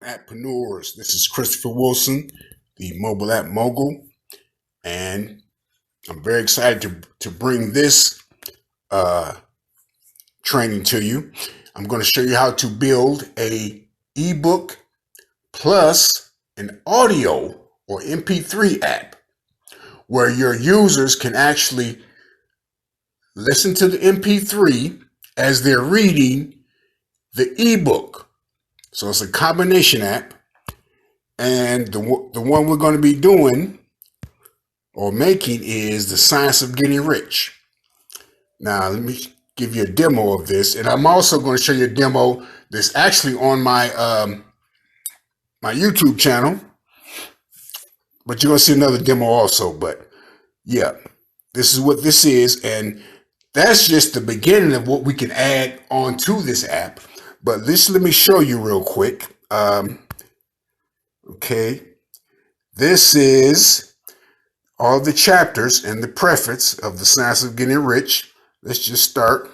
Appreneurs. This is Christopher Wilson, the mobile app mogul, and I'm very excited to bring this training to you. I'm going to show you how to build a ebook plus an audio or MP3 app where your users can actually listen to the MP3 as they're reading the ebook. So it's a combination app, and the one we're going to be doing or making is the Science of Getting Rich. Now let me give you a demo of this, and I'm also going to show you a demo that's actually on my my YouTube channel, but you're going to see another demo also. But yeah, this is what this is, and that's just the beginning of what we can add onto this app. But let me show you real quick. Okay, this is all the chapters and the preface of the Science of Getting Rich. Let's just start.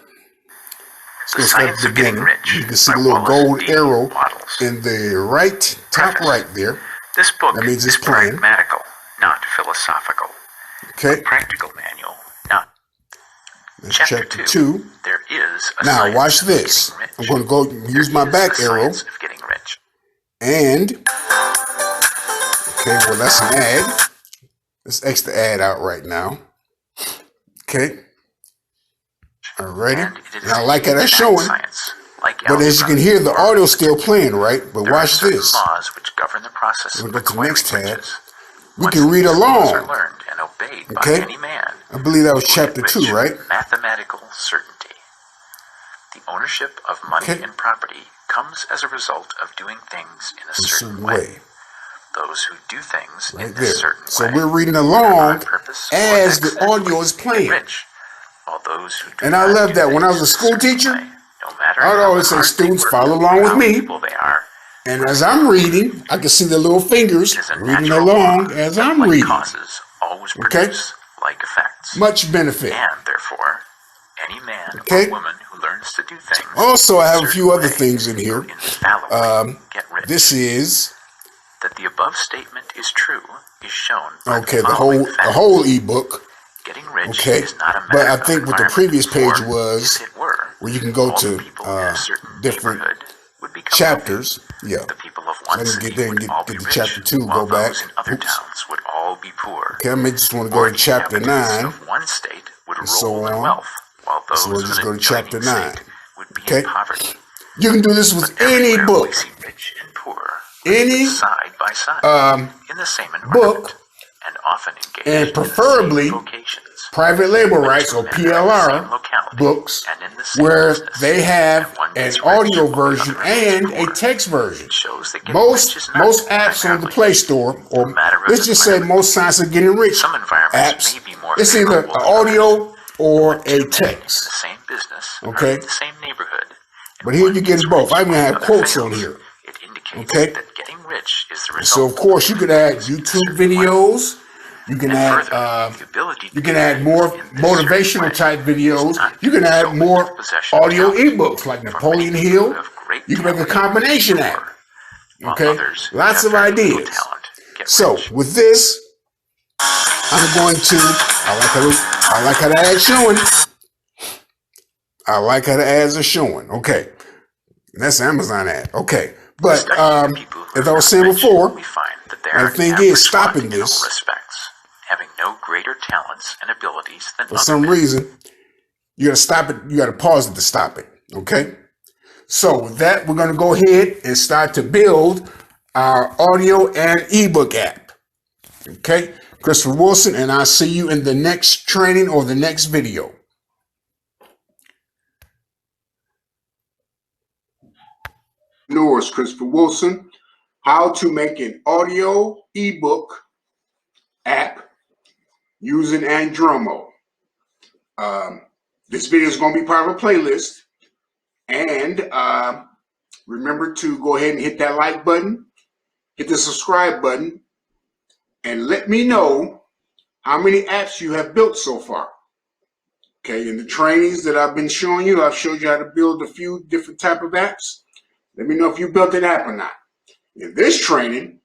Let's go start at the beginning. You can see a little gold arrow in the right, top right there. This book that means it's is playing. pragmatical, not philosophical. Okay. A practical manual, not. That's chapter 2. There is a now science watch of this. getting rich. I'm going to go use my back arrow. Of getting rich. And okay, well that's an ad. Let's X the ad out right now. Okay. Alrighty. Now like that, that's showing. But as you can hear, the audio's still playing, right? But watch this. Laws which govern the process we'll of go to the next tab. riches. We can read along. Are learned and obeyed Okay. by any man. I believe that was chapter 2, right? Mathematical certainty. The ownership of money and property comes as a result of doing things in a certain way. Those who do things in a certain way. So we're reading along as the audio is playing. While those who do and I love that. When I was a school teacher, I would always say, students, follow along with me. And as I'm reading, I can see the little fingers reading along as I'm reading. Causes always produce like effects. Much benefit. And therefore, any man or woman who learns to do things. Also, I have a few other things in here. Get rich. This is that the above statement is true is shown. The whole ebook. Getting rich is not a matter but I think what the previous page for, was, where you can go to different chapters. Yeah. The people of one city would all be get to rich, chapter 2. while Go back. those in other towns would all be poor. Okay, I may just want to go to chapter 9. Of one state would and so roll in on. wealth, while those so we'll just go to chapter 9. Would be in poverty. You can do this with any book. Rich and poor, any side by side, in the same book, and often engaged and preferably private label rights or PLR books, where they have an audio version and a text version. Most apps on the Play Store, or let's just say most Science of Getting Rich apps, it's either an audio or a text. Okay, but here you get both. I'm gonna have quotes on here. Okay, so of course you could add YouTube videos. You can add more motivational type videos. You can add more audio ebooks like Napoleon Hill. You can make a combination app. Okay, lots of ideas. So with this, I'm going to. I like how the ad's showing. I like how the ads are showing. Okay, and that's an Amazon ad. Okay, but as I was saying before, the thing is stopping this. Having no greater talents and abilities than for some reason, you gotta stop it. You gotta pause it to stop it. Okay. So with that, we're gonna go ahead and start to build our audio and ebook app. Okay. Christopher Wilson, and I'll see you in the next training or the next video. Christopher Wilson, how to make an audio ebook app using Andromo. This video is going to be part of a playlist. And remember to go ahead and hit that like button, hit the subscribe button, and let me know how many apps you have built so far. Okay, in the trainings that I've been showing you, I've showed you how to build a few different type of apps. Let me know if you built an app or not. In this training,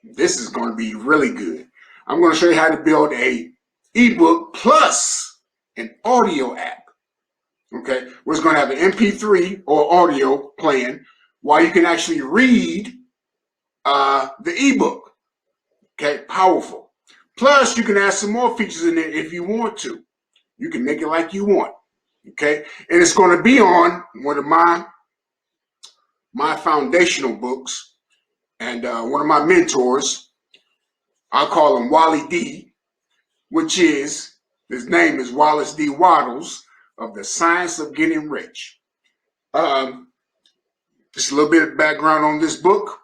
this is going to be really good. I'm going to show you how to build a ebook plus an audio app. Okay, we're going to have an MP3 or audio playing while you can actually read the ebook. Okay, powerful. Plus, you can add some more features in there if you want to. You can make it like you want. Okay, and it's going to be on one of my foundational books, and one of my mentors. I call him Wally D, which is, his name is Wallace D. Wattles of the Science of Getting Rich. Just a little bit of background on this book.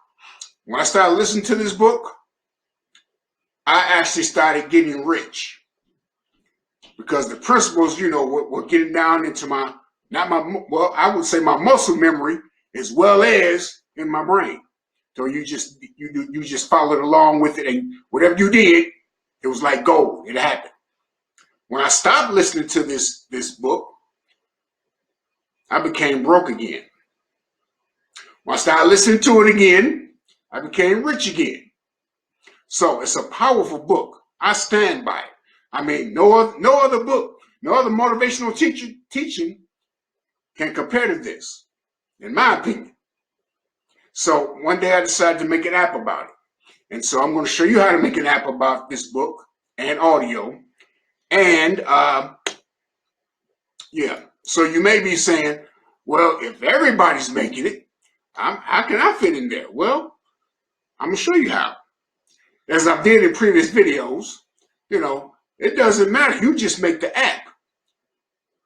When I started listening to this book, I actually started getting rich because the principles, you know, were getting down into my, I would say my muscle memory as well as in my brain. So you just followed along with it, and whatever you did, it was like gold. It happened. When I stopped listening to this book, I became broke again. When I started listening to it again, I became rich again. So it's a powerful book. I stand by it. I mean, no other book, no other motivational teaching can compare to this, in my opinion. So one day I decided to make an app about it. And so I'm going to show you how to make an app about this book and audio. And yeah, so you may be saying, well, if everybody's making it, how can I fit in there? Well, I'm going to show you how. As I did in previous videos, you know, it doesn't matter. You just make the app.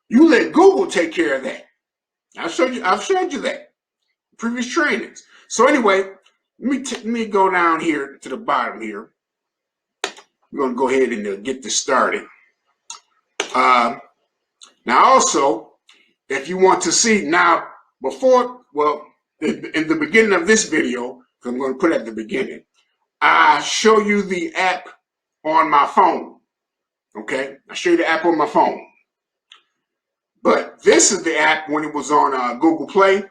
You let Google take care of that. I've showed you that in previous trainings. So anyway, let me go down here to the bottom here. We're going to go ahead and get this started. Now also, if you want to see now before, well, in the beginning of this video, because I'm going to put it at the beginning, I show you the app on my phone. Okay, I show you the app on my phone. But this is the app when it was on Google Play.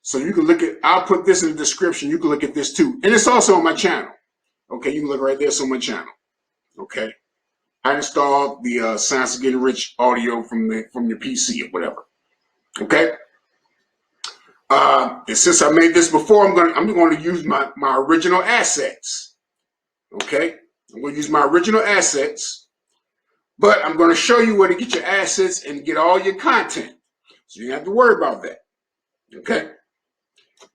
So you can look at, I'll put this in the description. You can look at this too. And it's also on my channel. Okay, you can look right there. It's on my channel. Okay. I installed the Science of Getting Rich audio from your PC or whatever. Okay. And since I made this before, I'm going to use my original assets. Okay. I'm going to use my original assets, but I'm going to show you where to get your assets and get all your content. So you don't have to worry about that. Okay.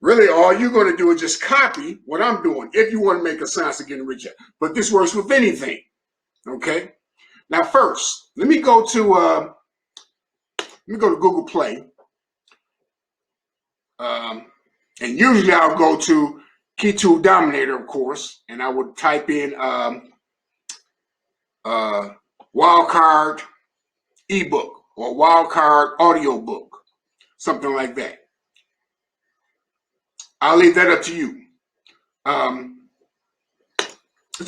Really, all you're going to do is just copy what I'm doing if you want to make a Science of Getting Rich app. But this works with anything. Okay. Now, first, let me go to Google Play, and usually I'll go to Key Tool Dominator, of course, and I would type in wildcard ebook or wildcard audio book, something like that. I'll leave that up to you. Let's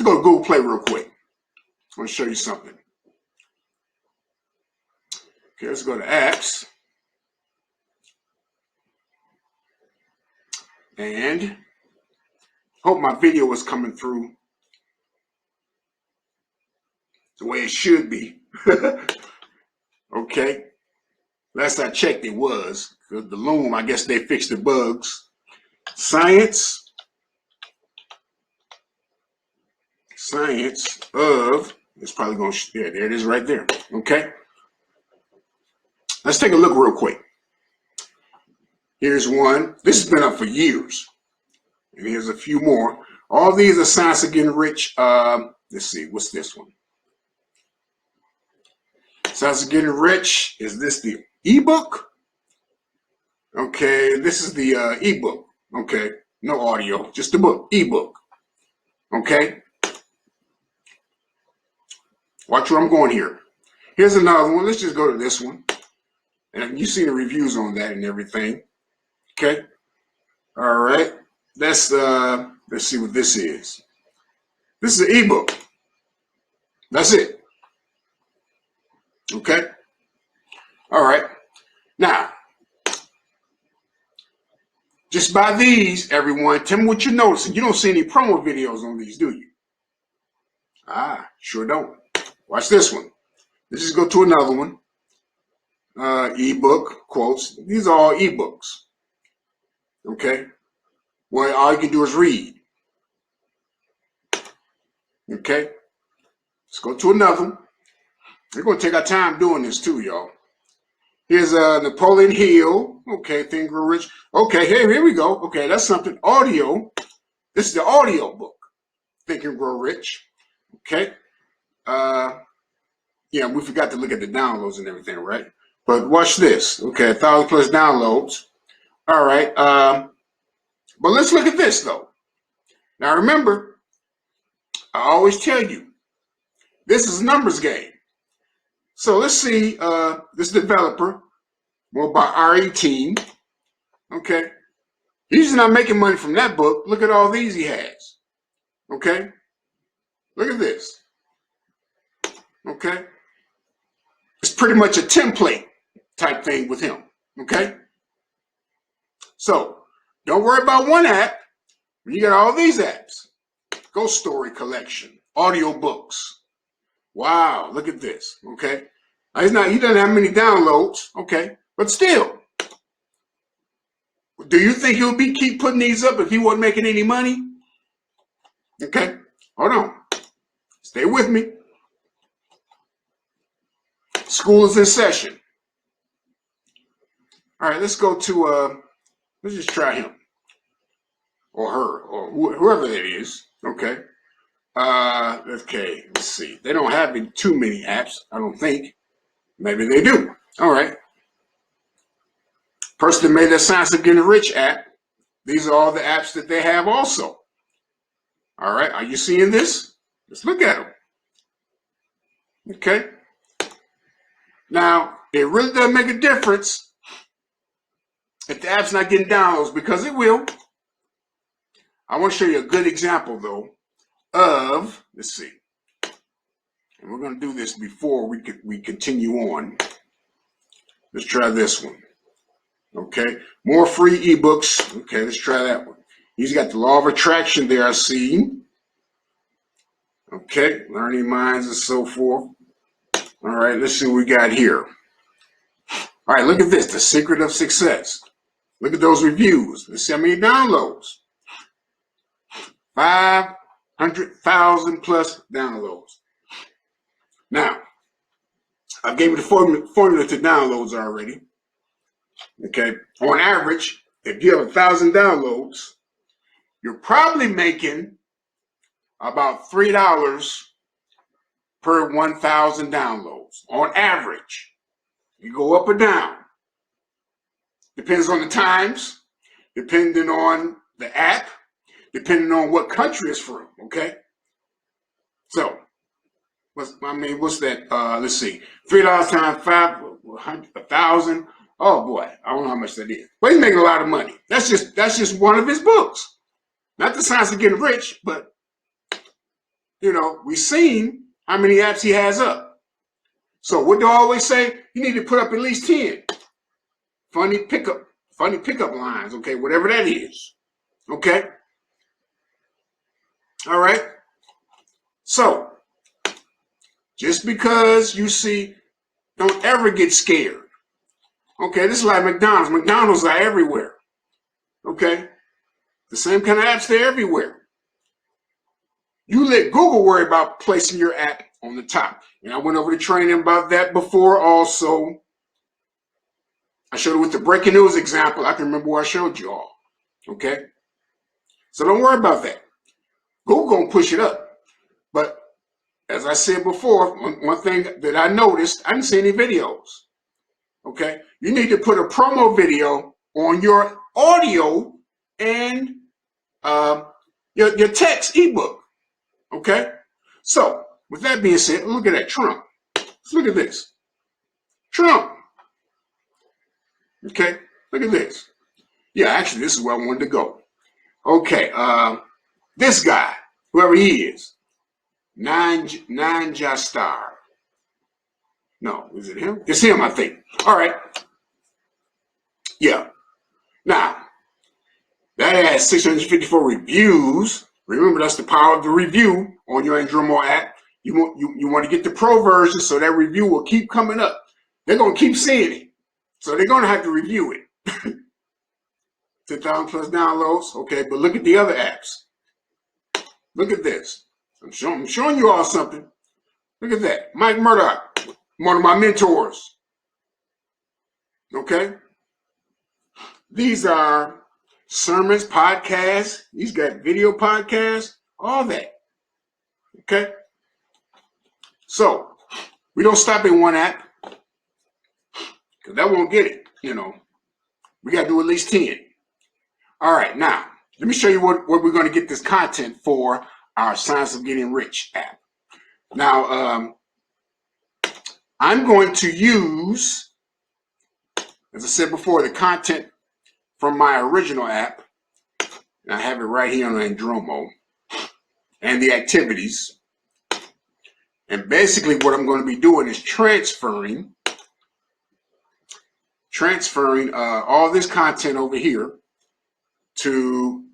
go to Google Play real quick. I want to show you something. Okay, let's go to apps. And hope my video was coming through the way it should be. Okay. Last I checked, it was. The Loom, I guess they fixed the bugs. Science of, it's probably going to, yeah, there it is right there. Okay. Let's take a look real quick. Here's one. This has been up for years. And here's a few more. All these are Science of Getting Rich. Let's see, what's this one? Science of Getting Rich. Is this the ebook? Okay, this is the ebook. Okay, no audio, just the book, ebook. Okay. Watch where I'm going here. Here's another one. Let's just go to this one. And you've seen the reviews on that and everything. Okay. All right. Let's see what this is. This is an ebook. That's it. Okay. All right. Now, Just by these, everyone, tell me what you're noticing. You don't see any promo videos on these, do you? Sure don't. Watch this one. Let's just go to another one. Ebook quotes. These are all ebooks. Okay? Well, all you can do is read. Okay? Let's go to another one. We're going to take our time doing this too, y'all. Here's Napoleon Hill. Okay, Think and Grow Rich. Okay, here we go. Okay, that's something. Audio. This is the audio book. Think and Grow Rich. Okay. Yeah, we forgot to look at the downloads and everything, right? But watch this. Okay, 1,000+ downloads. All right. But let's look at this though. Now remember, I always tell you, this is a numbers game. So let's see this developer, more by 𝐅𝐢𝐧𝐢𝐻. Okay. He's not making money from that book. Look at all these he has. Okay. Look at this. Okay. It's pretty much a template type thing with him. Okay. So don't worry about one app. You got all these apps. Ghost Story Collection, audio books. Wow, look at this. Okay. He doesn't have many downloads. Okay. But still, do you think he'll keep putting these up if he wasn't making any money? Okay. Hold on. Stay with me. School is in session. All right, let's go to, let's just try him or her or whoever it is. Okay. Okay, let's see. They don't have too many apps, I don't think. Maybe they do. All right. Person that made that Science of Getting Rich app. These are all the apps that they have also. All right. Are you seeing this? Let's look at them. Okay. Now, it really doesn't make a difference if the app's not getting downloads, because it will. I want to show you a good example, though, of, let's see. And we're going to do this before we continue on. Let's try this one. Okay. More free ebooks. Okay, let's try that one. He's got the law of attraction there, I see. Okay, learning minds and so forth. All right, let's see what we got here. All right, look at this, The Secret of Success. Look at those reviews. Let's see how many downloads. 500,000+ downloads. Now, I gave you the formula to downloads already. Okay, on average, if you have 1,000 downloads, you're probably making about $3 per 1,000 downloads on average. You go up or down. Depends on the times, depending on the app, depending on what country it's from, okay? So, what's that? Let's see. $3 times 1,000. Oh boy, I don't know how much that is. But he's making a lot of money. That's just one of his books. Not the Science of Getting Rich, but you know, we've seen how many apps he has up. So what do I always say? You need to put up at least 10 funny pickup lines, okay, whatever that is. Okay? All right. So just because you see, don't ever get scared. Okay, this is like McDonald's. McDonald's are everywhere. Okay? The same kind of apps, they're everywhere. You let Google worry about placing your app on the top. And I went over to training about that before also. I showed it with the breaking news example. I can remember where I showed you all. Okay? So don't worry about that. Google gonna push it up. But as I said before, one thing that I noticed, I didn't see any videos. Okay? You need to put a promo video on your audio and your text ebook. Okay? So, with that being said, look at that, Trump. Let's look at this. Trump. Okay? Look at this. Yeah, actually, this is where I wanted to go. Okay, this guy, whoever he is, 𝐀𝐮𝐤𝐿. No, is it him? It's him, I think. All right. Yeah. Now, That has 654 reviews. Remember, that's the power of the review on your Andromo app. You want to get the pro version so that review will keep coming up. They're going to keep seeing it. So they're going to have to review it. 10,000 plus downloads. Okay, but look at the other apps. Look at this. I'm showing you all something. Look at that. Mike Murdoch, one of my mentors. Okay? These are sermons, podcasts. He's got video podcasts, all that. Okay? So, we don't stop in one app, because that won't get it, you know. We got to do at least 10. All right, now, let me show you what we're going to get this content for our Science of Getting Rich app. Now, I'm going to use, as I said before, the content from my original app. I have it right here on Andromo, and the activities. And basically what I'm going to be doing is transferring all this content over here to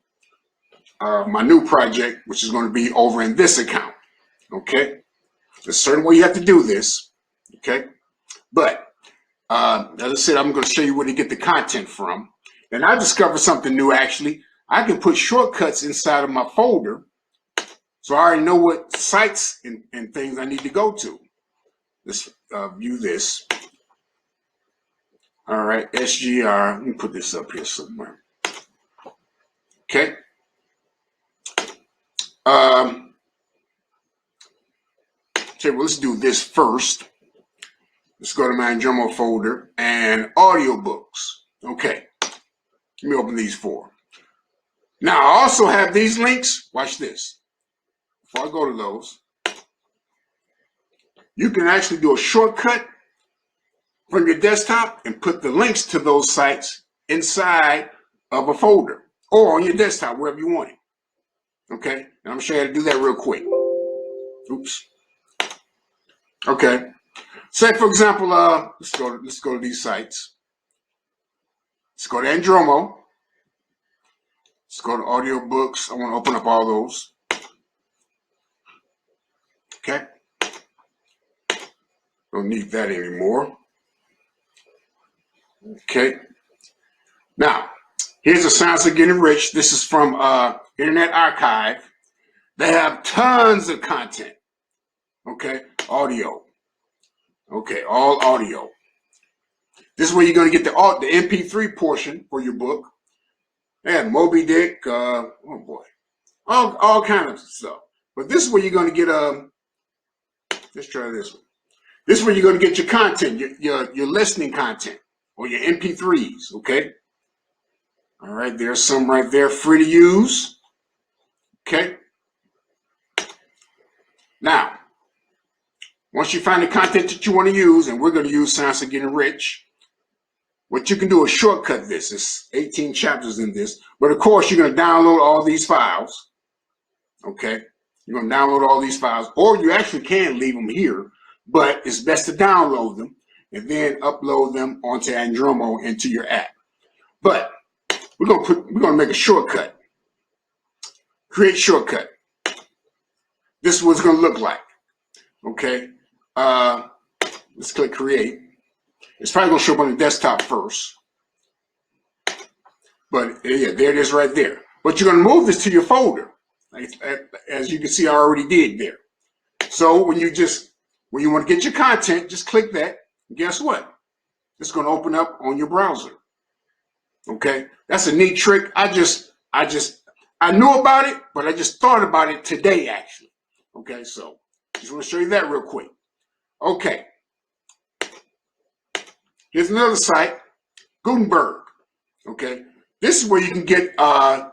my new project, which is going to be over in this account. Okay? There's a certain way you have to do this. Okay? But as I said, I'm going to show you where to get the content from. And I discovered something new, actually. I can put shortcuts inside of my folder, so I already know what sites and things I need to go to. Let's view this. All right, SGR. Let me put this up here somewhere. Okay. Okay, well, let's do this first. Let's go to my Andromo folder and audiobooks. Okay. Let me open these four. Now, I also have these links. Watch this. Before I go to those, you can actually do a shortcut from your desktop and put the links to those sites inside of a folder or on your desktop, wherever you want it. Okay, and I'm gonna show you how to do that real quick. Oops. Okay. Say for example, let's go to these sites. Let's go to Andromo. Let's go to audiobooks. I want to open up all those. Okay. Don't need that anymore. Okay. Now, here's the Science of Getting Rich. This is from Internet Archive. They have tons of content. Okay. Audio. Okay. All audio. This is where you're going to get the MP3 portion for your book. They have Moby Dick. Oh boy. All kinds of stuff. But this is where you're going to get let's try this one. This is where you're going to get your content, your listening content, or your MP3s, okay? All right, there's some right there, free to use, okay? Now, once you find the content that you want to use, and we're going to use Science of Getting Rich, what you can do is shortcut this. It's 18 chapters in this, but of course, you're going to download all these files, okay? You're going to download all these files, or you actually can leave them here, but it's best to download them and then upload them onto Andromo into your app. But we're gonna make a shortcut. Create shortcut. This is what it's gonna look like. Okay. Let's click create. It's probably gonna show up on the desktop first. But yeah, there it is right there. But you're gonna move this to your folder. As you can see, I already did there. So when you want to get your content, just click that. And guess what? It's going to open up on your browser. Okay, that's a neat trick. I knew about it, but I just thought about it today, actually. Okay, so just want to show you that real quick. Okay, here's another site, Gutenberg. Okay, this is where you can get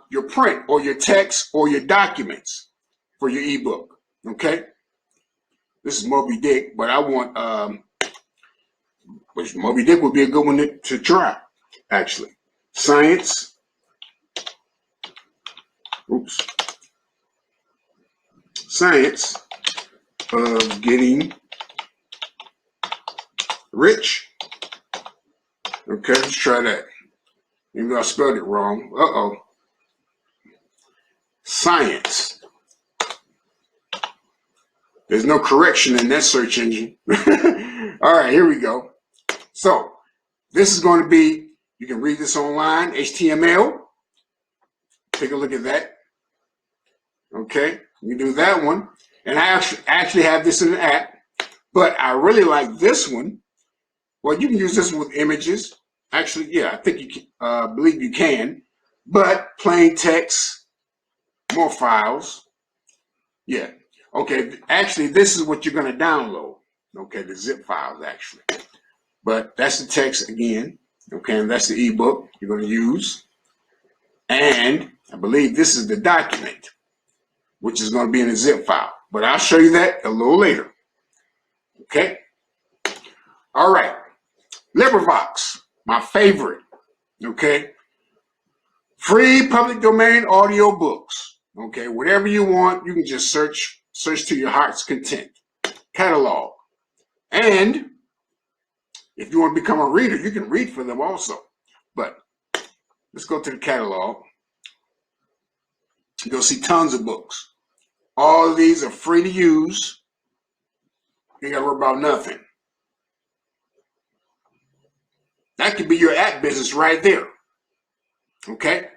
your print or your text or your documents for your ebook. Okay. This is Moby Dick, but I want, which Moby Dick would be a good one to try, actually. Science. Oops. Science of Getting Rich. Okay, let's try that. Maybe I spelled it wrong. Uh-oh. science. There's no correction in that search engine. All right, here we go. So this is going to be, you can read this online, HTML. Take a look at that. Okay, you do that one. And I actually have this in an app, but I really like this one. Well, you can use this one with images. Actually, yeah, I think you can, believe you can. But plain text, more files. Yeah. Okay, actually, this is what you're going to download. Okay, the zip files, actually. But that's the text again. Okay, and that's the ebook you're going to use. And I believe this is the document, which is going to be in a zip file. But I'll show you that a little later. Okay? All right. LibriVox, my favorite. Okay? Free public domain audio books. Okay? Whatever you want, you can just search to your heart's content. Catalog. And if you want to become a reader, you can read for them also. But let's go to the catalog. You'll see tons of books. All of these are free to use. You ain't got to worry about nothing. That could be your app business right there. Okay?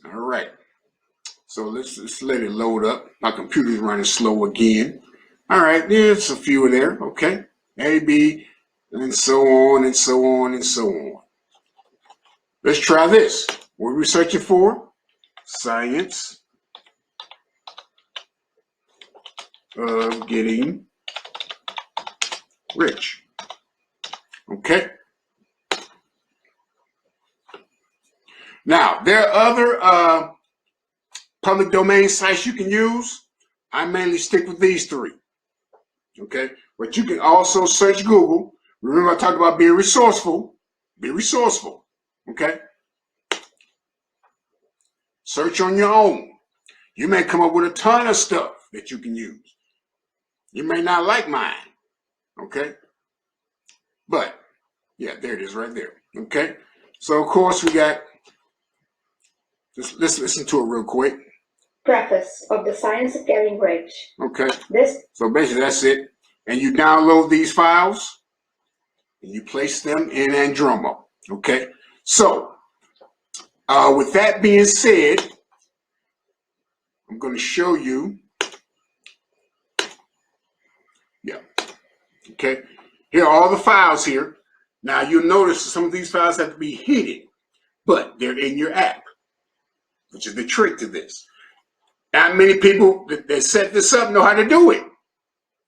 All right. So let's let it load up. My computer's running slow again. All right, there's a few there. Okay. A, B, and so on and so on and so on. Let's try this. What are we searching for? Science of getting rich. Okay. Now, there are other public domain sites you can use. I mainly stick with these three. Okay. But you can also search Google. Remember, I talked about being resourceful. Be resourceful. Okay. Search on your own. You may come up with a ton of stuff that you can use. You may not like mine. Okay. But, yeah, there it is right there. Okay. So, of course, we got, let's listen to it real quick. Preface of the Science of Getting Rich. Okay. So basically that's it. And you download these files and you place them in Andromo. Okay. So with that being said, I'm going to show you. Yeah. Okay. Here are all the files here. Now you'll notice some of these files have to be hidden, but they're in your app, which is the trick to this. Not many people that set this up know how to do it.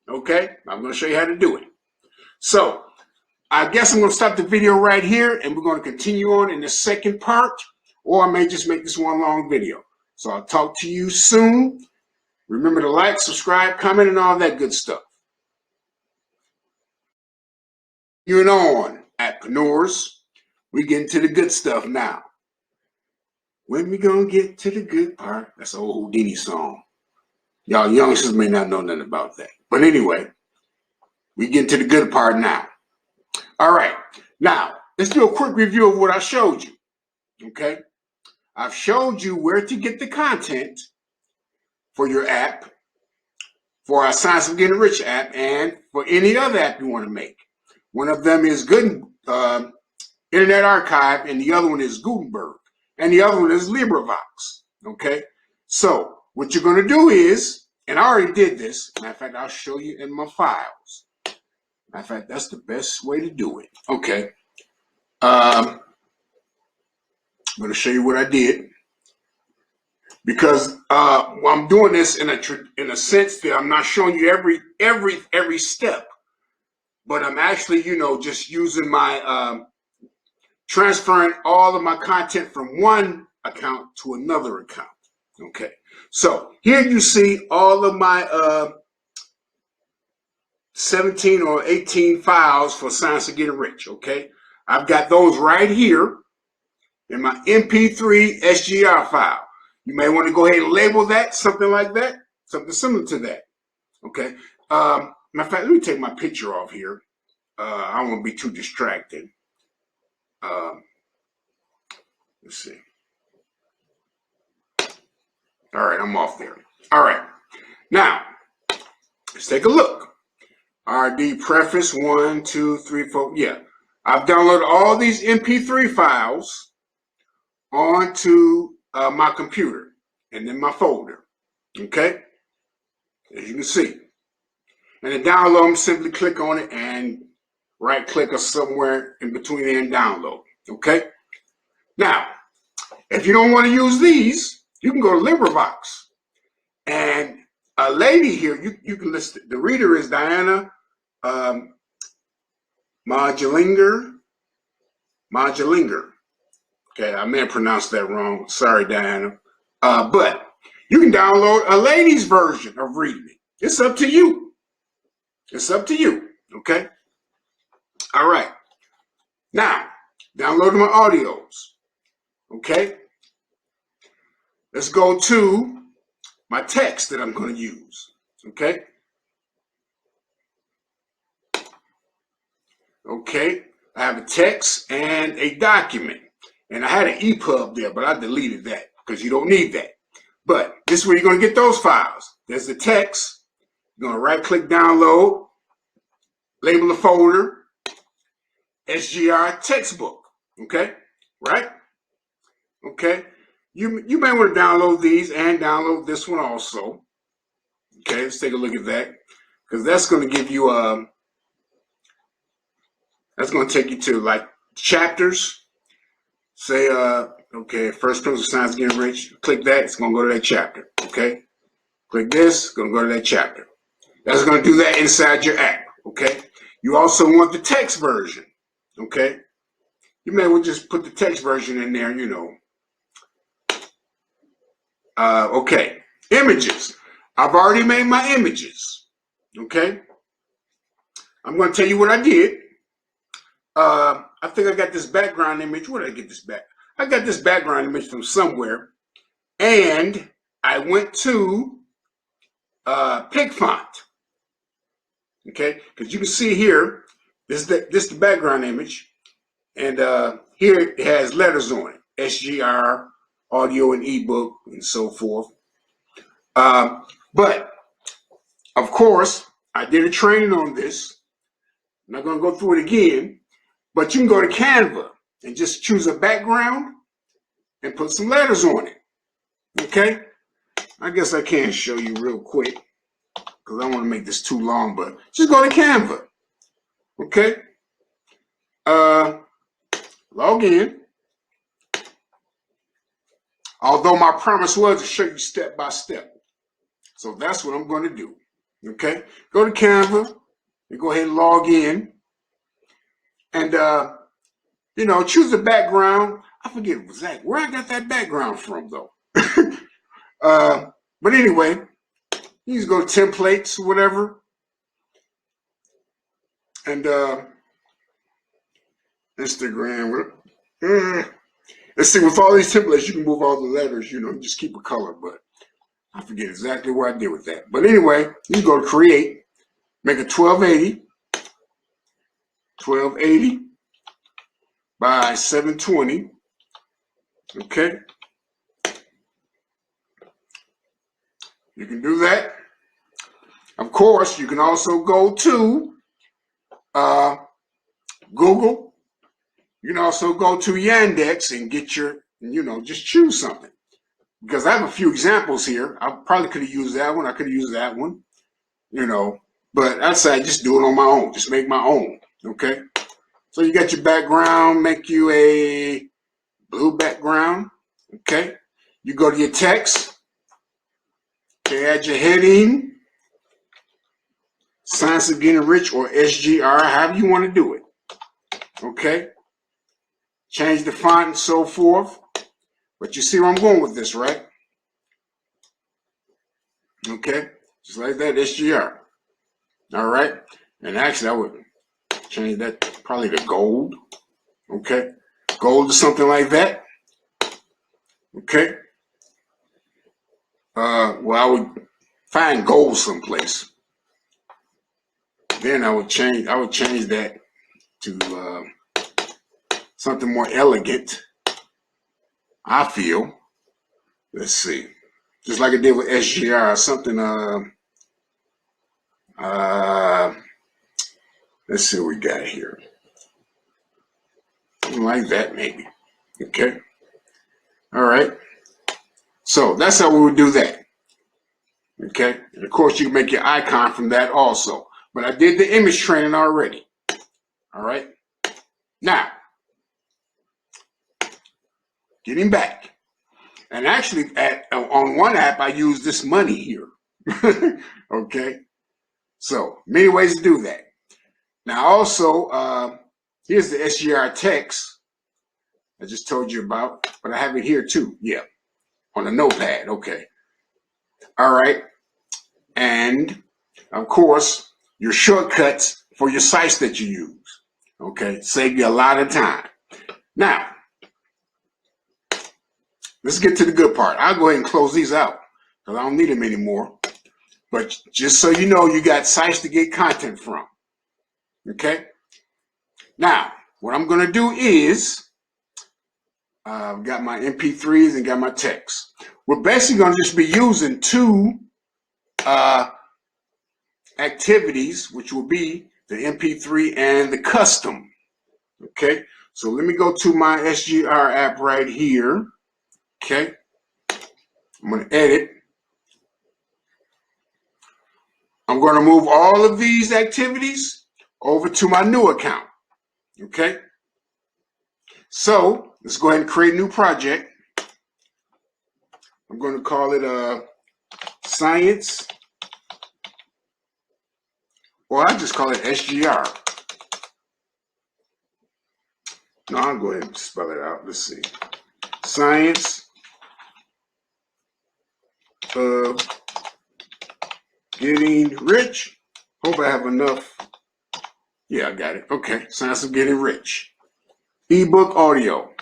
Okay, I'm going to show you how to do it. So I guess I'm going to stop the video right here and we're going to continue on in the second part, or I may just make this one long video. So I'll talk to you soon. Remember to like, subscribe, comment, and all that good stuff. Continuing on, appreneurs, we get into the good stuff now. When we gonna get to the good part? That's an old Houdini song. Y'all youngsters may not know nothing about that. But anyway, we get to the good part now. All right. Now, let's do a quick review of what I showed you. Okay? I've showed you where to get the content for your app, for our Science of Getting Rich app, and for any other app you want to make. One of them is Good Internet Archive, and the other one is Gutenberg. And the other one is LibriVox. Okay? So, what you're going to do is, and I already did this. Matter of fact, I'll show you in my files. Matter of fact, that's the best way to do it. Okay. I'm going to show you what I did. Because I'm doing this in a sense that I'm not showing you every step. But I'm actually, just using my, transferring all of my content from one account to another account. Okay. So here you see all of my 17 or 18 files for Science of Getting Rich. Okay. I've got those right here in my MP3 SGR file. You may want to go ahead and label that, something like that, something similar to that. Okay. Matter of fact, let me take my picture off here. I don't want to be too distracted. Let's see. All right, I'm off there. All right. Now, let's take a look. RD preface 1, 2, 3, 4. Yeah. I've downloaded all these MP3 files onto my computer and in my folder. Okay? As you can see. And to download them, simply click on it and right click or somewhere in between there and download. Okay? Now, if you don't want to use these, you can go to LibriVox. And a lady here, you can list it. The reader is Diana 𝐀𝐮𝐤𝐞. Okay, I may have pronounced that wrong. Sorry, Diana. But you can download a lady's version of reading it. It's up to you. It's up to you. Okay? All right. Now, downloading my audios. Okay? Let's go to my text that I'm going to use. Okay? Okay, I have a text and a document. And I had an EPUB there, but I deleted that because you don't need that. But this is where you're going to get those files. There's the text. You're going to right-click download, label the folder, SGR textbook. Okay, right? Okay, you may want to download these and download this one also. Okay, let's take a look at that because that's going to give you that's going to take you to like chapters. Say, okay, first principle of science getting rich. Click that, it's going to go to that chapter. Okay, click this, it's going to go to that chapter. That's going to do that inside your app. Okay, you also want the text version. Okay, you may well just put the text version in there, you know. Okay, images. I've already made my images. Okay, I'm going to tell you what I did. I think I got this background image. Where did I get this back? I got this background image from somewhere. And I went to Pig Font. Okay, because you can see here, this is the background image. And here it has letters on it. SGR, audio and ebook, and so forth. But, of course, I did a training on this. I'm not going to go through it again. But you can go to Canva and just choose a background and put some letters on it. Okay? I guess I can show you real quick because I don't want to make this too long, but just go to Canva. Okay? Log in. Although my promise was to show you step by step. So that's what I'm going to do. Okay? Go to Canva and go ahead and log in. And, you know, choose the background. I forget exactly where I got that background from, though. But anyway, you just go to templates or whatever. And Instagram. Let's see, with all these templates, you can move all the letters, you know, just keep a color. But I forget exactly what I did with that. But anyway, you go to create, make a 1280. 1280 by 720. Okay. You can do that. Of course, you can also go to Google. You can also go to Yandex and get your, you know, just choose something. Because I have a few examples here. I probably could have used that one. I could have used that one, you know. But I'd say just do it on my own. Just make my own. Okay. So you got your background, make you a blue background. Okay. You go to your text. Okay, add your heading. Science of Getting Rich or SGR, however you want to do it. Okay. Change the font and so forth. But you see where I'm going with this, right? Okay. Just like that, SGR. All right. And actually, I would change that probably to gold. Okay. Gold or something like that. Okay. Well, I would find gold someplace. Then I would change that to something more elegant. I feel. Let's see. just like I did with SGR, something, let's see what we got here. Something like that, maybe. Okay. All right. So that's how we would do that. Okay. And of course, you can make your icon from that also. But I did the image training already. All right. Now, getting back. And actually, on one app, I use this money here. Okay. So, many ways to do that. Now, also, here's the SGR text I just told you about, but I have it here too. Yeah, on a notepad. Okay. All right. And, of course, your shortcuts for your sites that you use. Okay. Save you a lot of time. Now, let's get to the good part. I'll go ahead and close these out because I don't need them anymore. But just so you know, you got sites to get content from. Okay. Now, what I'm going to do is, I've got my MP3s and got my text. We're basically going to just be using two activities, which will be the MP3 and the custom. Okay. So let me go to my SGR app right here. Okay. I'm going to edit. I'm going to move all of these activities over to my new account. Okay. So let's go ahead and create a new project. I'm going to call it Science, or I'll just call it SGR. No, I'll go ahead and spell it out. Let's see. Science of Getting Rich. Hope I have enough. Yeah, I got it. Okay. Science of Getting Rich. Ebook audio.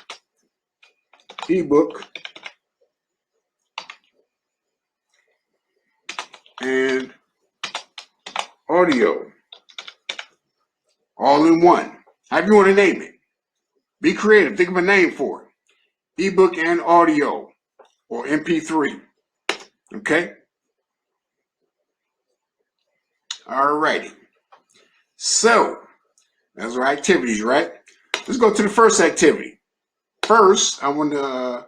Ebook. And audio. All in one. However you want to name it. Be creative. Think of a name for it. Ebook and audio. Or MP3. Okay? Alrighty. So, those are activities, right? Let's go to the first activity. First, I want to,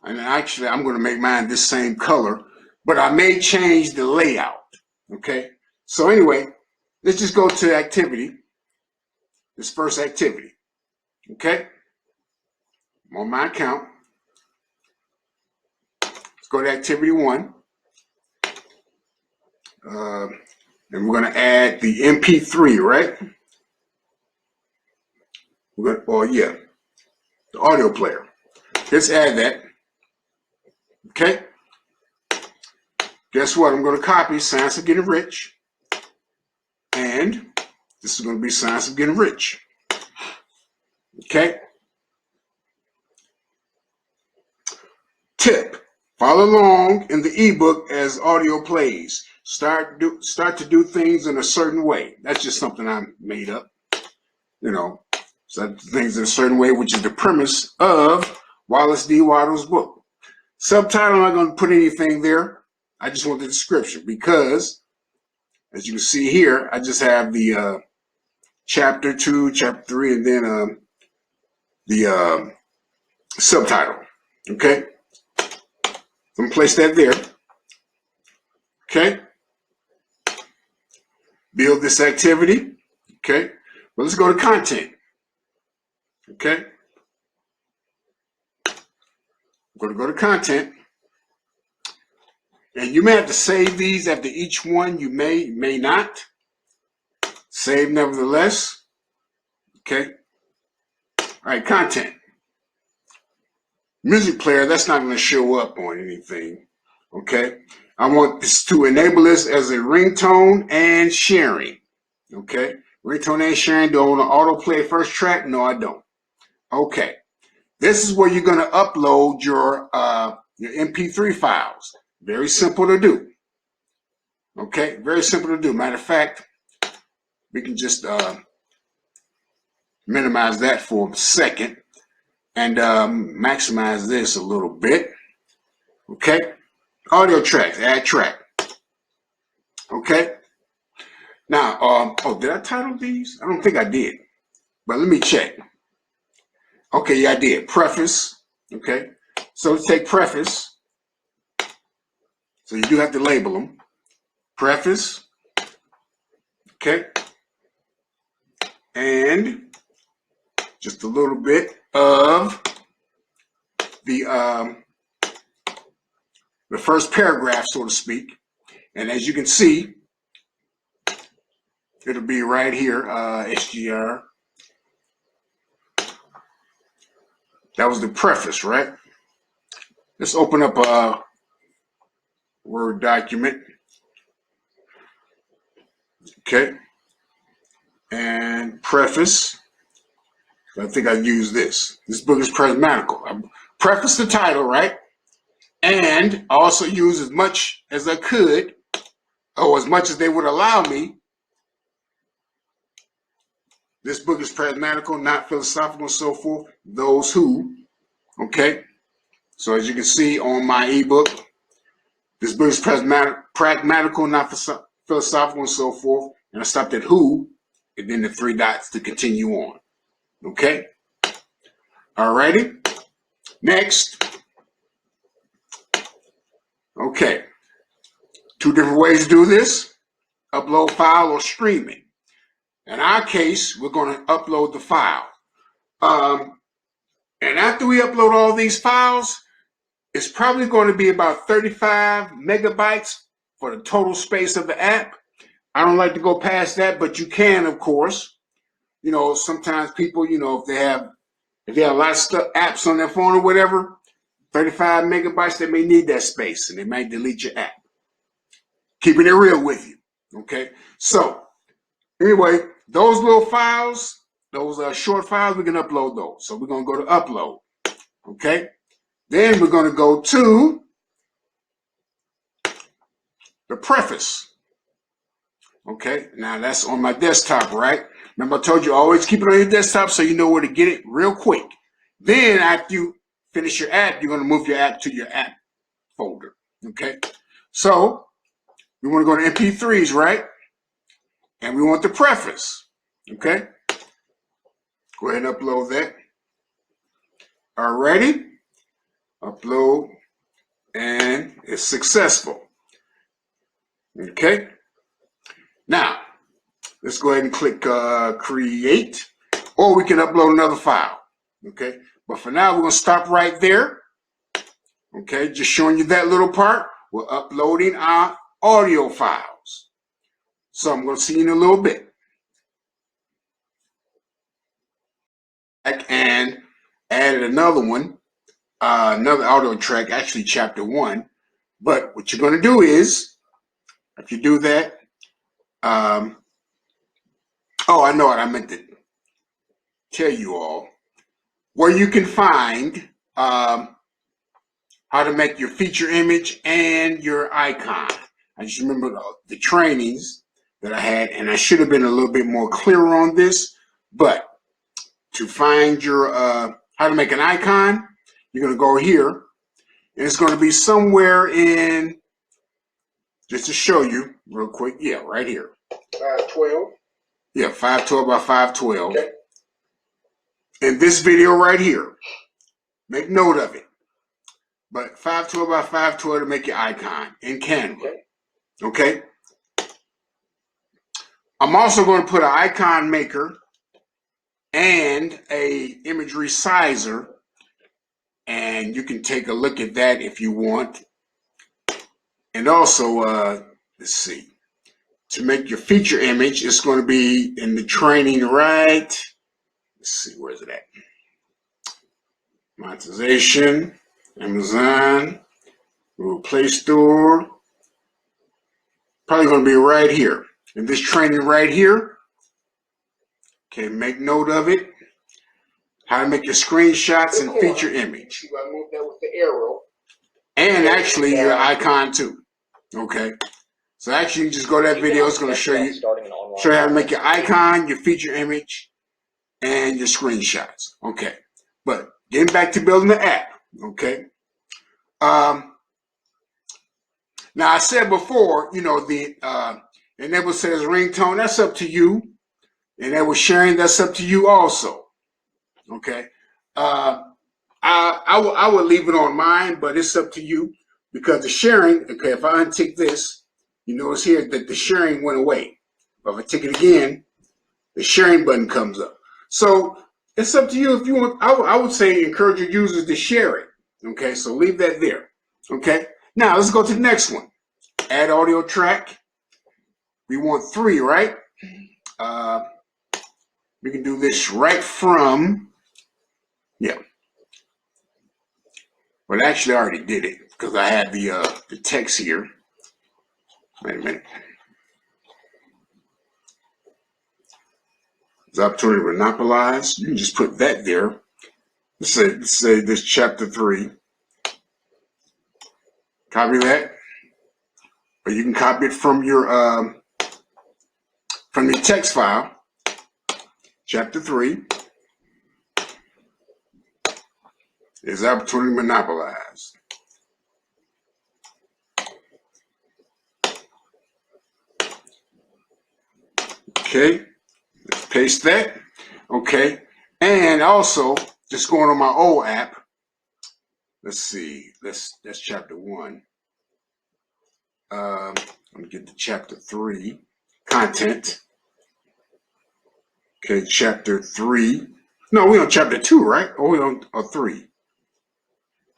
and actually I'm going to make mine this same color, but I may change the layout. Okay? So anyway, let's just go to activity. This first activity. Okay? I'm on my account. Let's go to activity 1. And we're going to add the MP3, right? We're going to, yeah, the audio player. Let's add that. Okay? Guess what? I'm going to copy Science of Getting Rich. And this is going to be Science of Getting Rich. Okay? Tip. Follow along in the ebook as audio plays. Start to do things in a certain way. That's just something I made up. You know, start to do things in a certain way, which is the premise of Wallace D. Waddell's book. Subtitle, I'm not going to put anything there. I just want the description because, as you can see here, I just have the chapter 2, chapter 3, and then the subtitle. Okay? I'm going to place that there. Okay? Build this activity. Okay? Well, let's go to content. Okay? I'm going to go to content. And you may have to save these after each one. You may not. Save nevertheless. Okay? All right, content. Music player, that's not going to show up on anything. Okay? I want this to enable this as a ringtone and sharing. Okay? Ringtone and sharing. Do I want to autoplay first track? No, I don't. Okay. This is where you're going to upload your MP3 files. Very simple to do. Okay? Very simple to do. Matter of fact, we can just minimize that for a second and maximize this a little bit. Okay, audio tracks, add track. Okay. Now, oh, did I title these? I don't think I did, but let me check. Okay, yeah, I did. Preface. Okay, so let's take preface. So you do have to label them. Preface. Okay, and just a little bit of the first paragraph, so to speak. And as you can see, it'll be right here, SGR. That was the preface, right? Let's open up a Word document. Okay. And preface. I think I use this. This book is prismatical. I preface the title, right? And I also use as much as I could, or as much as they would allow me. This book is pragmatical, not philosophical, and so forth. Those who, okay? So as you can see on my ebook, this book is pragmatical, not philosophical, and so forth. And I stopped at who, and then the 3 dots to continue on. Okay? Alrighty. Next. Okay. 2 different ways to do this. Upload file or streaming. In our case, we're going to upload the file. And after we upload all these files, it's probably going to be about 35 megabytes for the total space of the app. I don't like to go past that, but you can, of course. You know, sometimes people, you know, if they have a lot of apps on their phone or whatever, 35 megabytes, they may need that space and they might delete your app. Keeping it real with you. Okay. So anyway, those little files, those short files, we can upload those. So we're going to go to upload. Okay. Then we're going to go to the preface. Okay. Now that's on my desktop, right? Remember I told you always keep it on your desktop so you know where to get it real quick. Then after you finish your app, you're going to move your app to your app folder. Okay. So we want to go to MP3s, right? And we want the preface. Okay. Go ahead and upload that. Alrighty. Upload. And it's successful. Okay. Now, let's go ahead and click create. Or we can upload another file. Okay. But for now, we're going to stop right there. Okay. Just showing you that little part. We're uploading our audio files. So I'm going to see you in a little bit. And added another one, another audio track, actually chapter 1. But what you're going to do is, if you do that, oh, I know what I meant to tell you all, where you can find how to make your feature image and your icon. I just remember the trainings that I had, and I should have been a little bit more clear on this, but to find your how to make an icon, you're going to go here, and it's going to be somewhere in, just to show you real quick, yeah, right here. 512. Yeah, 512 by 512. Okay. In this video right here, make note of it. But 512 by 512 to make your icon in Canva. Okay. I'm also going to put an icon maker and a imagery sizer, and you can take a look at that if you want. And also, let's see, to make your feature image, it's going to be in the training, right? Let's see, where is it at? Monetization, Amazon, Google Play Store. Probably going to be right here in this training right here. Okay, make note of it. How to make your screenshots and feature image. You gotta move that with the arrow. And actually your icon too. Okay. So actually you just go to that video. It's going to show you how to make your icon, your feature image, and your screenshots. Okay. But getting back to building the app. Okay. Now, I said before, you know, the enable says ringtone, that's up to you. Enable sharing, that's up to you also. Okay. I would leave it on mine, but it's up to you because the sharing, okay, if I untick this, you notice here that the sharing went away. But if I tick it again, the sharing button comes up. So it's up to you if you want. I would say encourage your users to share it. Okay, so leave that there. Okay, now let's go to the next one. Add audio track. We want 3, right? We can do this right from, yeah. Well, actually, I already did it because I had the text here. Wait a minute. The opportunity to monopolize. You can just put that there. Let's say this chapter 3. Copy that, or you can copy it from your from the text file. Chapter 3 is the opportunity to monopolize. Okay, let's paste that. Okay, and also just going on my old app. Let's see. That's chapter 1. Let me get to chapter 3. Content. Okay, chapter 3. No, we're on chapter 2, right? Or we're on 3.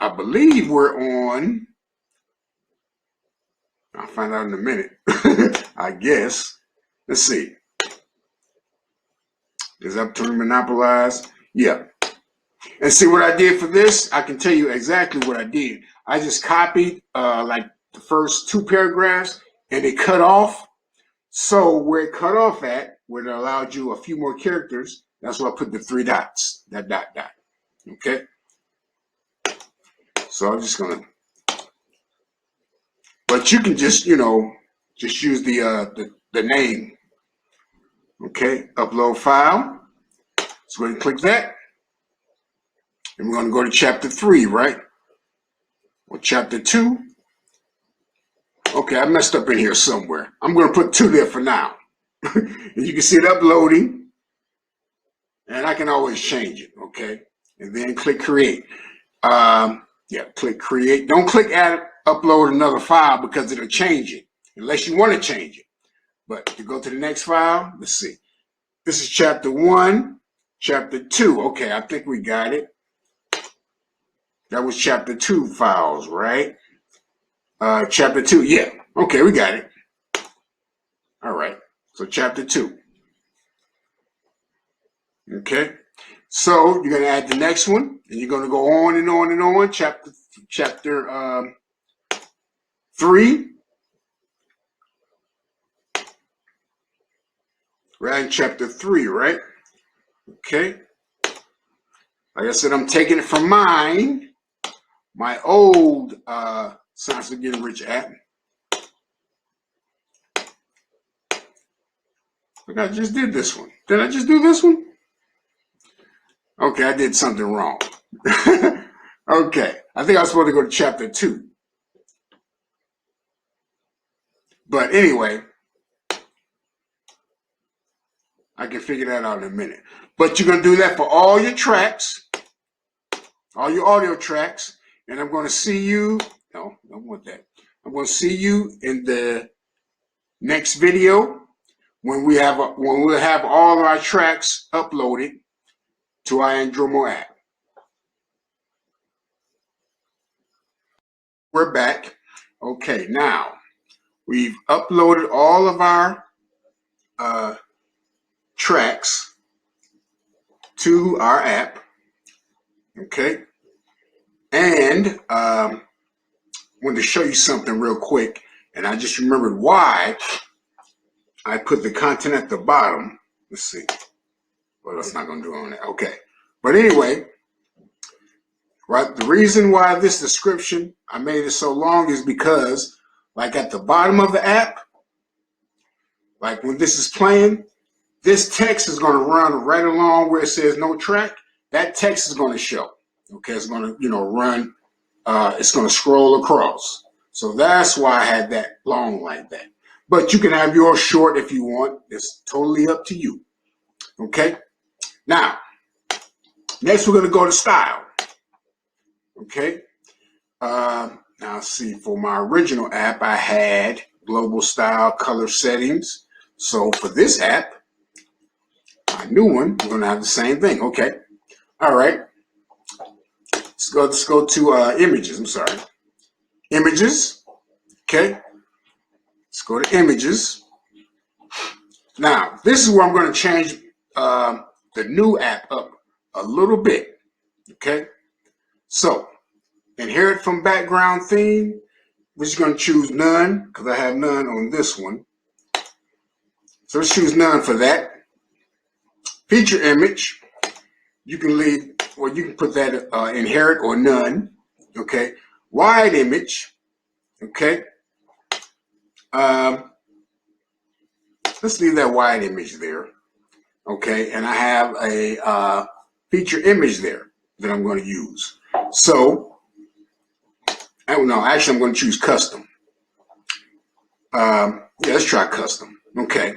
I believe we're on. I'll find out in a minute. I guess. Let's see. Is opportunity to monopolize? Yeah. And see what I did for this? I can tell you exactly what I did. I just copied like the first 2 paragraphs and it cut off. So where it cut off at, where it allowed you a few more characters, that's why I put the 3 dots, that dot. Okay? So I'm just gonna, but you can just, you know, just use the name. Okay, upload file. So go ahead and click that. And we're going to go to chapter 3, right? Or chapter 2. Okay, I messed up in here somewhere. I'm going to put 2 there for now. And you can see it uploading. And I can always change it, okay? And then click create. Yeah, click create. Don't click add, upload another file because it'll change it. Unless you want to change it. But to go to the next file, let's see. This is chapter 1, chapter 2. Okay, I think we got it. That was chapter 2 files, right? Chapter 2, yeah. Okay, we got it. All right, so chapter 2. Okay, so you're gonna add the next one, and you're gonna go on and on and on. Chapter 3. We're in chapter 3, right? Okay. Like I said, I'm taking it from my old Science of Getting Rich app. Look, I just did this one. Did I just do this one? Okay, I did something wrong. Okay, I think I was supposed to go to chapter 2. But anyway, I can figure that out in a minute. But you're going to do that for all your tracks, all your audio tracks. And I'm going to see you. No, I don't want that. I'm going to see you in the next video when we'll have all of our tracks uploaded to our Andromo app. We're back. Okay, now we've uploaded all of our tracks to our app. Okay, and I wanted to show you something real quick, and I just remembered why I put the content at the bottom. Let's see. Well, that's not going to do on that. Okay, but anyway, right. The reason why this description I made it so long is because, like at the bottom of the app, like when this is playing, this text is going to run right along where it says no track. That text is going to show. Okay, it's going to, run. It's going to scroll across. So that's why I had that long like that. But you can have yours short if you want. It's totally up to you. Okay? Now, next we're going to go to style. Okay? Now, see, for my original app, I had global style color settings. So for this app, my new one, we're going to have the same thing. Okay? All right. Let's go to images. I'm sorry. Images. Okay? Let's go to images. Now, this is where I'm going to change the new app up a little bit. Okay? So, inherit from background theme. We're just going to choose none because I have none on this one. So let's choose none for that. Feature image. You can leave, well, you can put that inherit or none. Okay. Wide image. Okay. Let's leave that wide image there. Okay. And I have a feature image there that I'm going to use. So, no, actually, I'm going to choose custom. Yeah, let's try custom. Okay.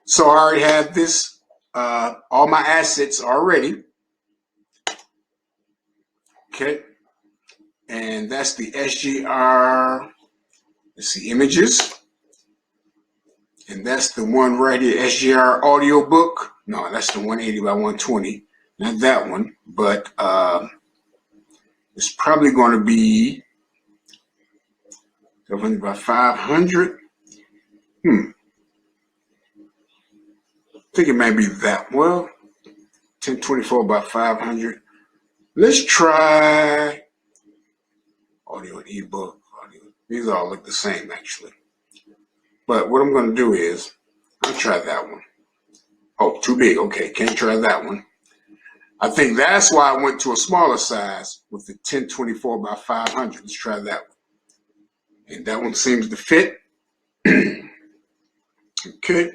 So I already have this, all my assets already. Okay. And that's the SGR, let's see, images. And that's the one right here, SGR audiobook. No, that's the 180 by 120. Not that one, but it's probably going to be 700 by 500. I think it might be that. Well, 1024 by 500. Let's try audio and ebook. Audio. These all look the same, actually. But what I'm going to do is, I'll try that one. Oh, too big. Okay, can't try that one. I think that's why I went to a smaller size with the 1024 by 500. Let's try that one. And that one seems to fit. Okay.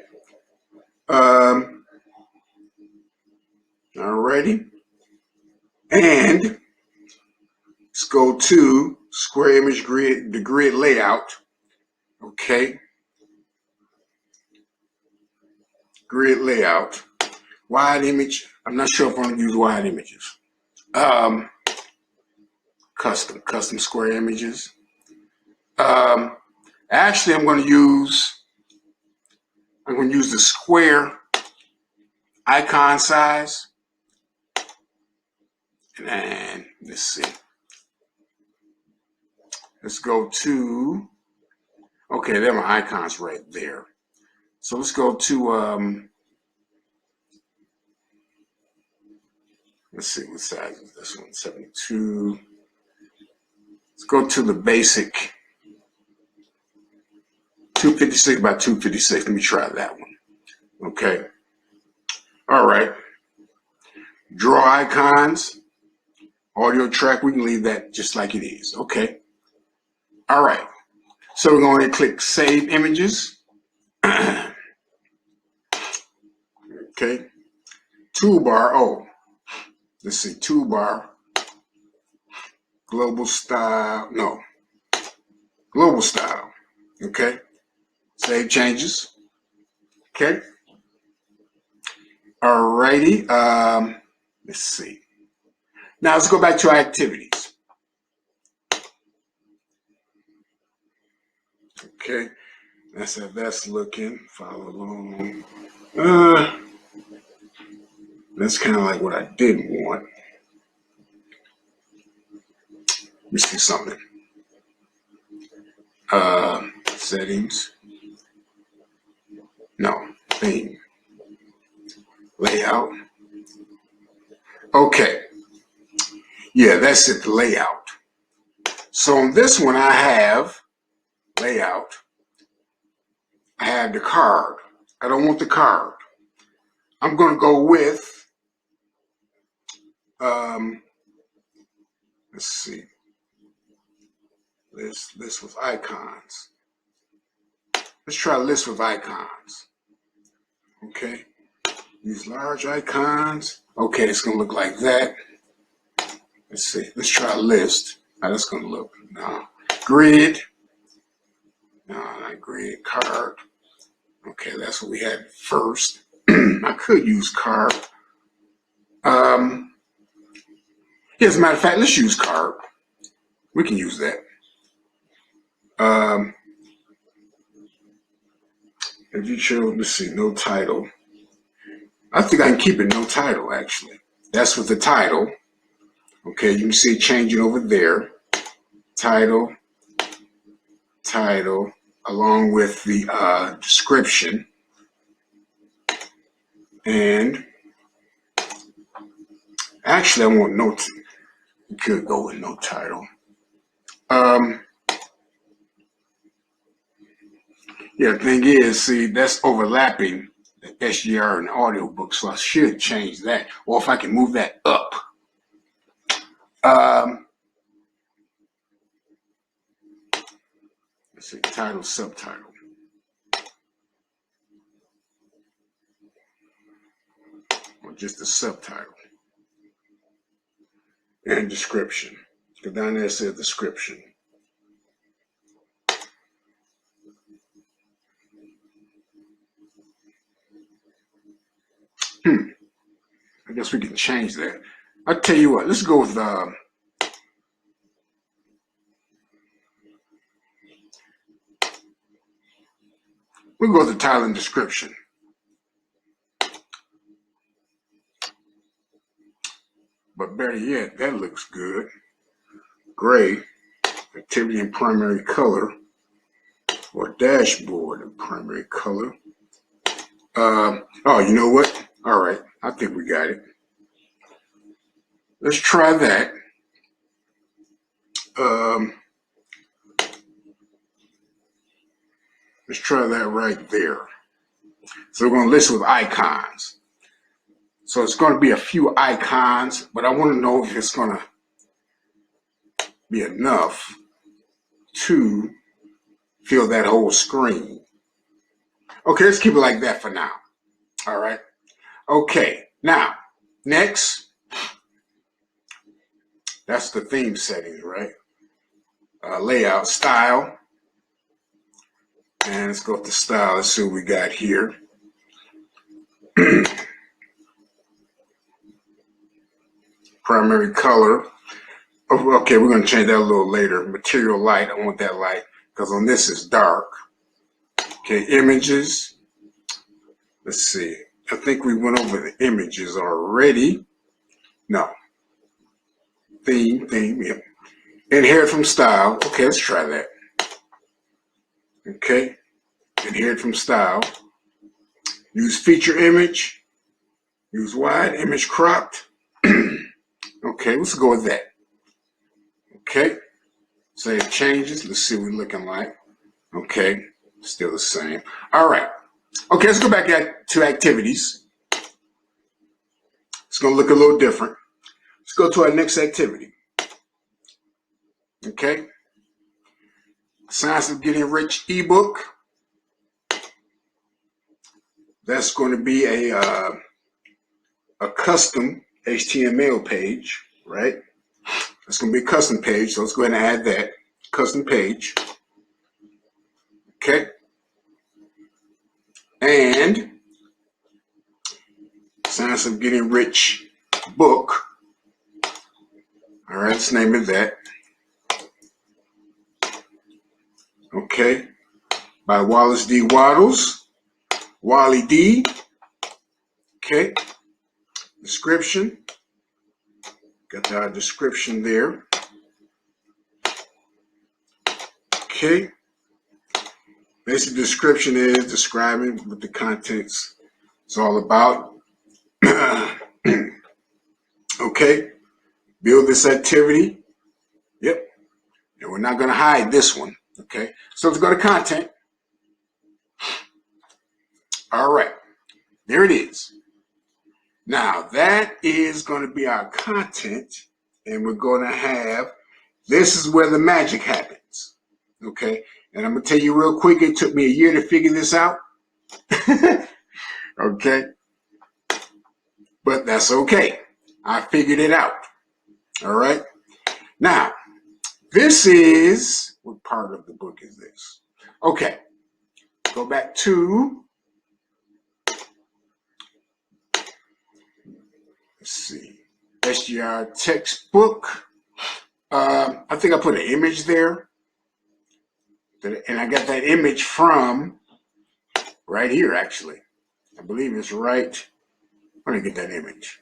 Alrighty. And let's go to square image grid, the grid layout. Okay. Grid layout. Wide image. I'm not sure if I'm going to use wide images. Custom square images. Actually, I'm going to use the square icon size. And let's see. Let's go to, okay, there are my icons right there. So let's go to, let's see, what size is this one? 72. Let's go to the basic 256 by 256. Let me try that one. Okay. All right. Draw icons. Audio track, we can leave that just like it is. Okay. All right. So we're going to click Save Images. Okay. Toolbar. Oh, let's see. Toolbar. Global style. No. Global style. Okay. Save changes. Okay. All righty. Let's see. Now let's go back to our activities. Okay. That's how that's looking. Follow along. That's kind of like what I didn't want. Let me see something. Settings. No. Theme. Layout. Okay. Yeah, that's it, the layout. So on this one, I have layout. I have the card. I don't want the card. I'm going to go with, let's see, list with icons. Let's try list with icons. Okay. Use large icons. Okay, it's going to look like that. Let's see. Let's try a list. How that's going to look. No. grid. No, not grid, card. Okay, that's what we had first. I could use card. As a matter of fact, let's use card. We can use that. If you show, let's see, no title. I think I can keep it no title, actually. That's with the title. Okay, you can see it changing over there. Title, along with the description. And actually, I want no, you could go with no title. Yeah, the thing is, see, that's overlapping the SGR and audiobook, so I should change that. Or if I can move that up. Let's see, title, subtitle. Or just the subtitle. And description. Go down there, it says description. I guess we can change that. I'll tell you what, let's go with we'll go with the title and description. But better yet, that looks good. Gray, activity in primary color, or dashboard in primary color. Oh, you know what? All right, I think we got it. Let's try that. Let's try that right there. So we're going to list with icons. So it's going to be a few icons, but I want to know if it's going to be enough to fill that whole screen. Okay, let's keep it like that for now. All right. Okay, now, next, that's the theme settings, right? Layout, style. And let's go with the style. Let's see what we got here. Primary color. Okay, we're going to change that a little later. Material light. I want that light because on this is dark. Okay, images. Let's see. I think we went over the images already. No. Theme, yeah. Inherit from style. Okay, let's try that. Okay. Inherit from style. Use feature image. Use wide image cropped. Okay, let's go with that. Okay. Save changes. Let's see what we're looking like. Okay. Still the same. All right. Okay, let's go back to activities. It's going to look a little different. Let's go to our next activity. Okay. Science of Getting Rich ebook. That's going to be a custom HTML page, right? That's going to be a custom page, so let's go ahead and add that custom page. Okay. And Science of Getting Rich book. All right, let's name it that. Okay. By Wallace D. Waddles. Wally D. Okay. Description. Got our description there. Okay. Basic description is describing what the contents is all about. Okay. Build this activity. Yep. And we're not going to hide this one. Okay. So let's go to content. All right. There it is. Now that is going to be our content, and we're going to have, this is where the magic happens. Okay. And I'm going to tell you real quick, it took me a year to figure this out. Okay. But that's okay. I figured it out. All right. Now, this is What part of the book is this? Okay, go back to, let's see, SGR textbook. I think I put an image there, and I got that image from right here, actually. I believe it's right. Where did I get that image?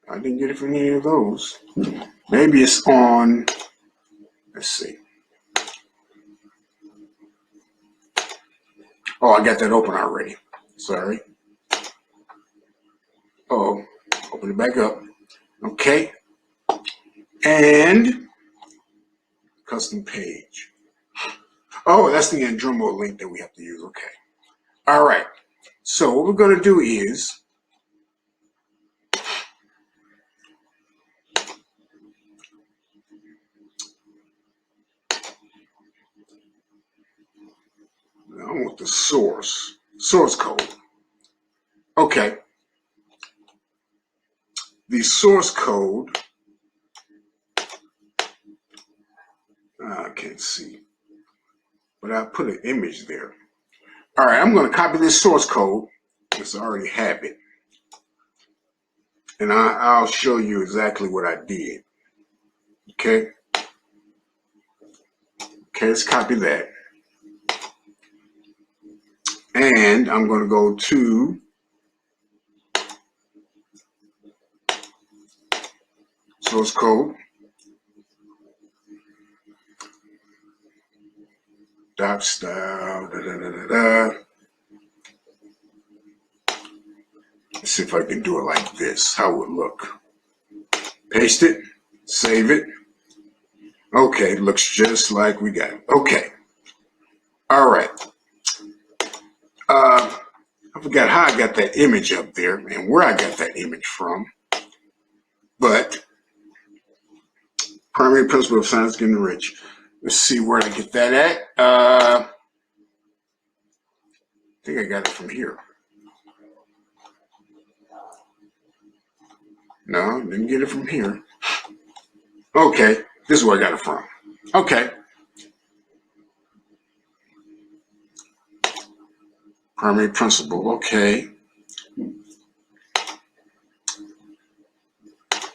I didn't get it from any of those. Maybe it's on, let's see. Oh, I got that open already. Sorry. Oh, open it back up. Okay. And custom page. Oh, that's the Andromo link that we have to use. Okay. All right. So what we're going to do is I want the source code. Okay. The source code, I can't see, but I put an image there. All right, I'm going to copy this source code because I already have it. And I'll show you exactly what I did. Okay. Okay, let's copy that. And I'm going to go to source code. Dot style. Let's see if I can do it like this. How it would look. Paste it. Save it. Okay, looks just like we got it. Okay. All right. I forgot how I got that image up there and where I got that image from. But primary principle of science getting rich. Let's see where I get that at. I think I got it from here. No, didn't get it from here. Okay, this is where I got it from. Okay. Primary principle, okay.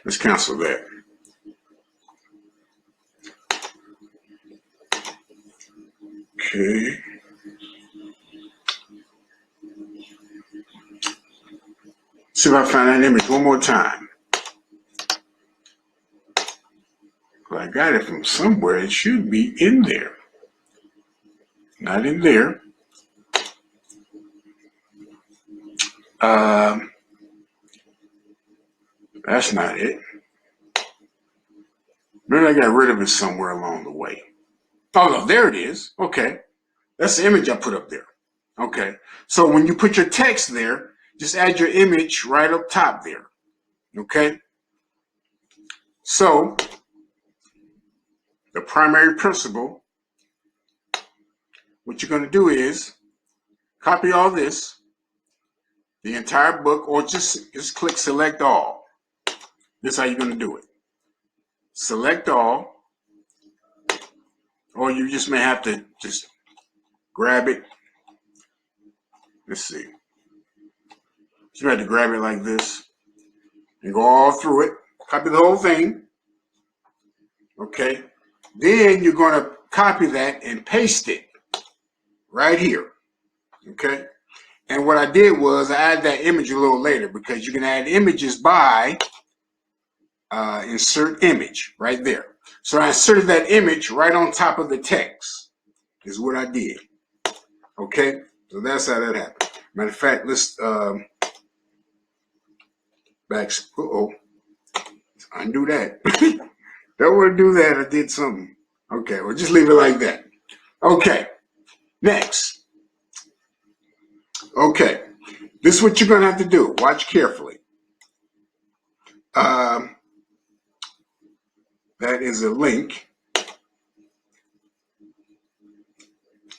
Let's cancel that. Okay. See if I find that image one more time. Well, I got it from somewhere. It should be in there. Not in there. That's not it. Maybe I got rid of it somewhere along the way. Oh, no, there it is. Okay. That's the image I put up there. Okay. So when you put your text there, just add your image right up top there. Okay. So the primary principle, what you're going to do is copy all this, the entire book, or just click select all. This is how you're going to do it. Select all, or you just may have to just grab it. Let's see. You have to grab it like this and go all through it. Copy the whole thing. Okay. Then you're going to copy that and paste it right here. Okay. And what I did was I added that image a little later because you can add images by insert image right there. So I inserted that image right on top of the text is what I did. Okay. So that's how that happened. Matter of fact, let's undo that. Don't want to do that. I did something. Okay, well, just leave it like that. Okay, next. Okay, this is what you're going to have to do. Watch carefully. That is a link.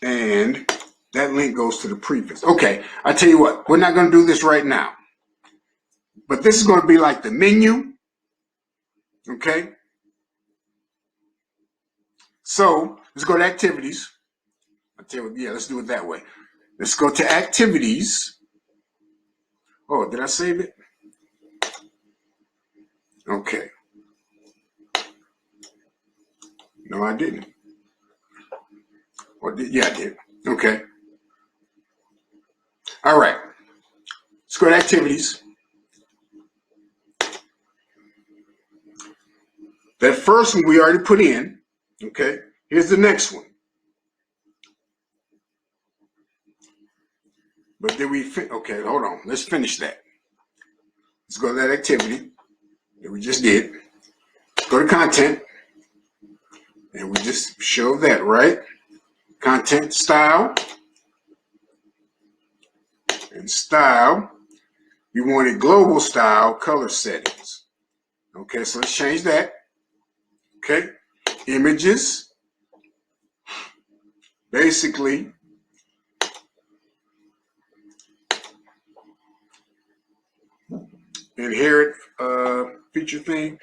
And that link goes to the preface. Okay, I tell you what, we're not going to do this right now. but this is going to be like the menu. Okay. So let's go to activities. Yeah, let's do it that way. Let's go to activities. Oh, did I save it? Okay. No, I didn't. Or yeah, I did. Okay. All right. Let's go to activities. That first one we already put in. Okay. Here's the next one. But did we okay, hold on. Let's finish that. Let's go to that activity that we just did. Go to content. And we just show that, right? Content style. And style. We wanted global style color settings. Okay, so let's change that. Okay. Images. Basically, inherit feature thing.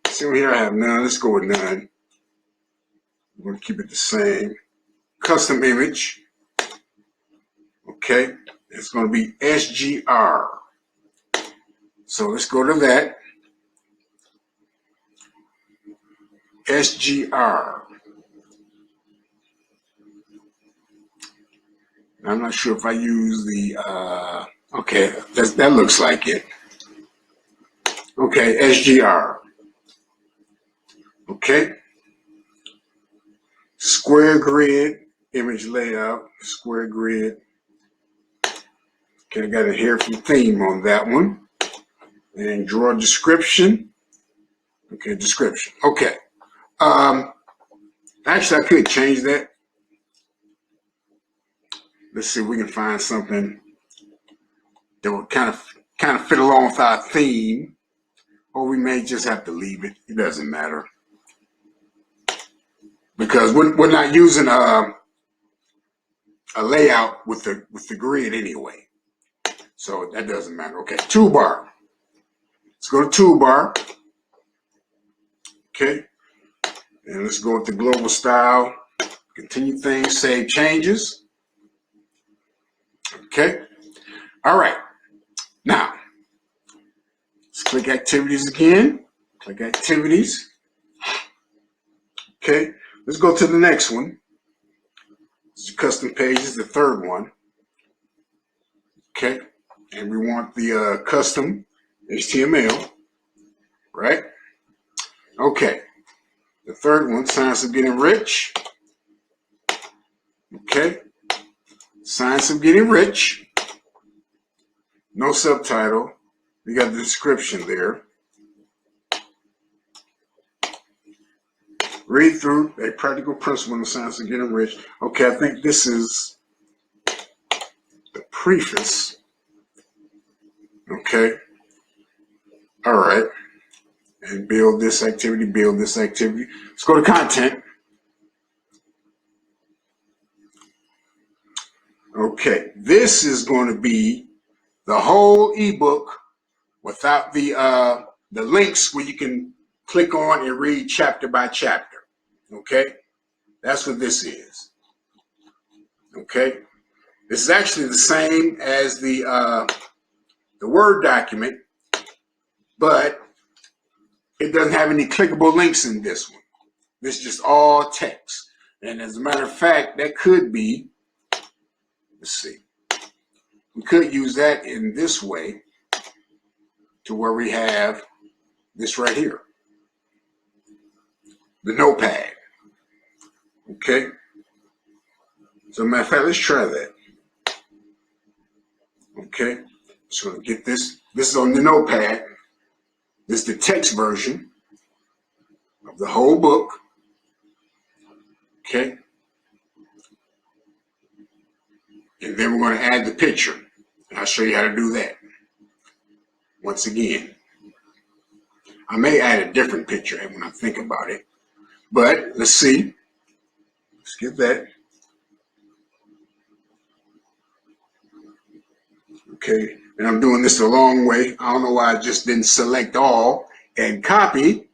See here I have none. Let's go with none. We're going to keep it the same. Custom image. Okay. It's going to be SGR. So let's go to that. SGR. I'm not sure if I use the, okay, that looks like it. Okay, SGR. Okay. Square grid, image layout, square grid. Okay, I got a here from theme on that one. And draw description. Okay, description. Okay. Actually, I could change that. Let's see if we can find something that would kind of fit along with our theme, or we may just have to leave it. It doesn't matter because we're not using a layout with the grid anyway, so that doesn't matter. Okay, toolbar. Let's go to toolbar. Okay, and let's go with the global style. Continue things. Save changes. Okay. All right. Now, let's click activities again. Click activities. Okay. Let's go to the next one. This is custom pages, the third one. Okay. And we want the custom HTML, right? Okay. The third one, science of getting rich. Okay. Science of getting rich. No subtitle. We got the description there. Read through a practical principle in the science of getting rich. Okay, I think this is the preface. Okay. All right. And build this activity, build this activity. Let's go to content. Okay, this is going to be the whole ebook without the links where you can click on and read chapter by chapter. Okay, that's what this is. Okay, this is actually the same as the Word document, but it doesn't have any clickable links in this one. This is just all text. And as a matter of fact, that could be, let's see, we could use that in this way to where we have this right here, the notepad. Okay. So matter of fact, let's try that. Okay. So to get this is on the notepad. This is the text version of the whole book. Okay. And then we're going to add the picture. And I'll show you how to do that. Once again, I may add a different picture when I think about it. But let's see. Let's get that. Okay, and I'm doing this the long way. I don't know why I just didn't select all and copy.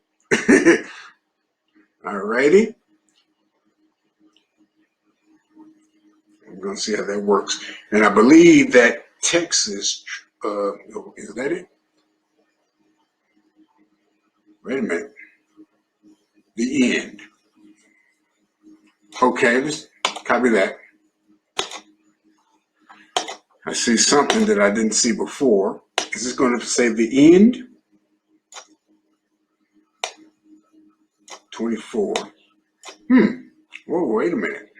Alrighty. I'm going to see how that works. And I believe that text is that it? Wait a minute. The end. Okay, let's copy that. I see something that I didn't see before. Is this going to say the end? 24. Whoa, wait a minute.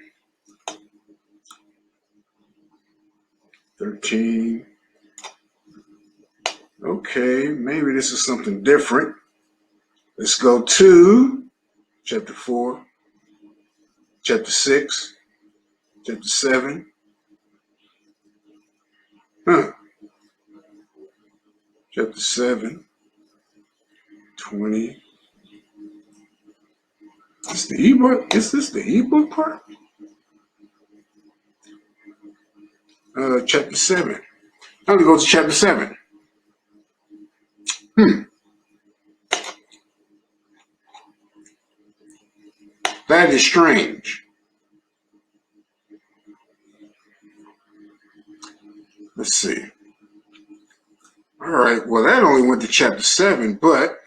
13. Okay, maybe this is something different. Let's go to chapter 4, chapter 6, chapter 7. Chapter 7, 20. Is the ebook? Is this the ebook part? Chapter 7. I'm gonna go to chapter 7. That is strange. Let's see. All right, well, that only went to chapter 7, but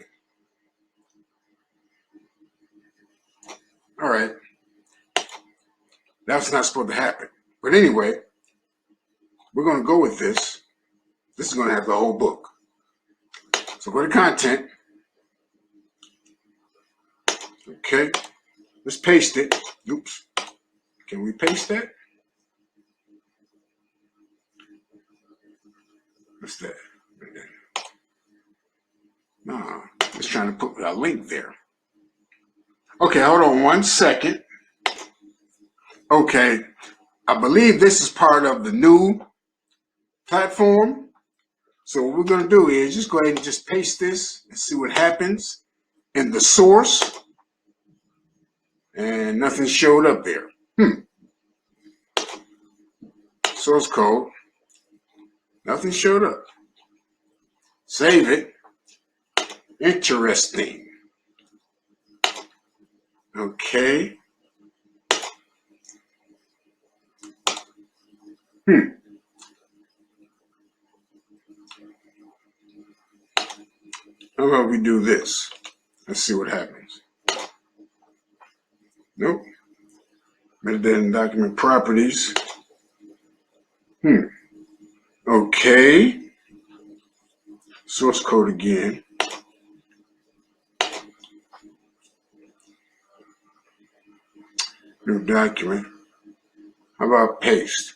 all right, that's not supposed to happen. But anyway, we're going to go with this. This is going to have the whole book. So go to content. Okay, let's paste it. Oops. Can we paste that? What's that? No, it's trying to put a link there. Okay, hold on 1 second. Okay, I believe this is part of the new platform. So what we're going to do is just go ahead and just paste this and see what happens in the source. And nothing showed up there. Source code. Nothing showed up. Save it. Interesting. Okay. How about we do this? Let's see what happens. Nope. Metadata and document properties. Okay. Source code again. New document. How about paste?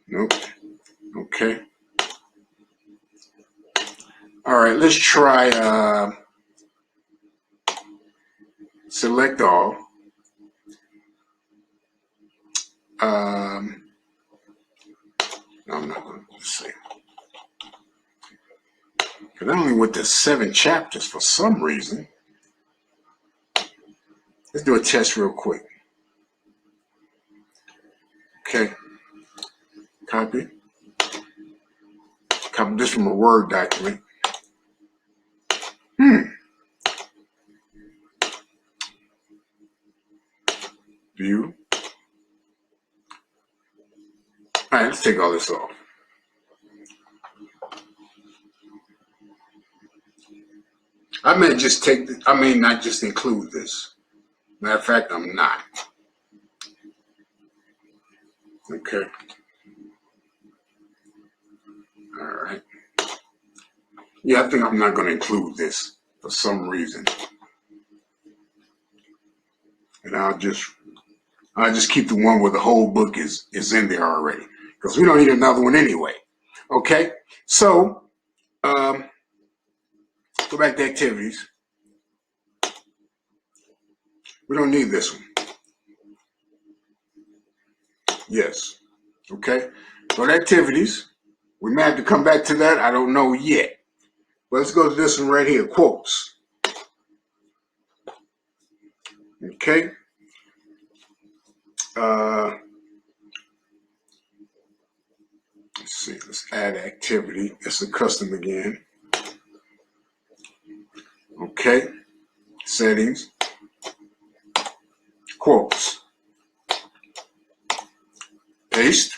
Nope. Okay. All right, let's try select all. No, I'm not going to say. Because I only went to 7 chapters for some reason. Let's do a test real quick. Okay. Copy. Copy this from a Word document. View. All right, let's take all this off. I may just take, I may not just include this. Matter of fact, I'm not. Okay. All right. Yeah, I think I'm not going to include this for some reason. And I'll just keep the one where the whole book is in there already, because we don't need another one anyway. Okay. So, go back to activities. We don't need this one. Yes. Okay. Go to activities. We may have to come back to that. I don't know yet. But let's go to this one right here, quotes. Okay. see, let's add activity. It's a custom again. Okay, settings, quotes, paste.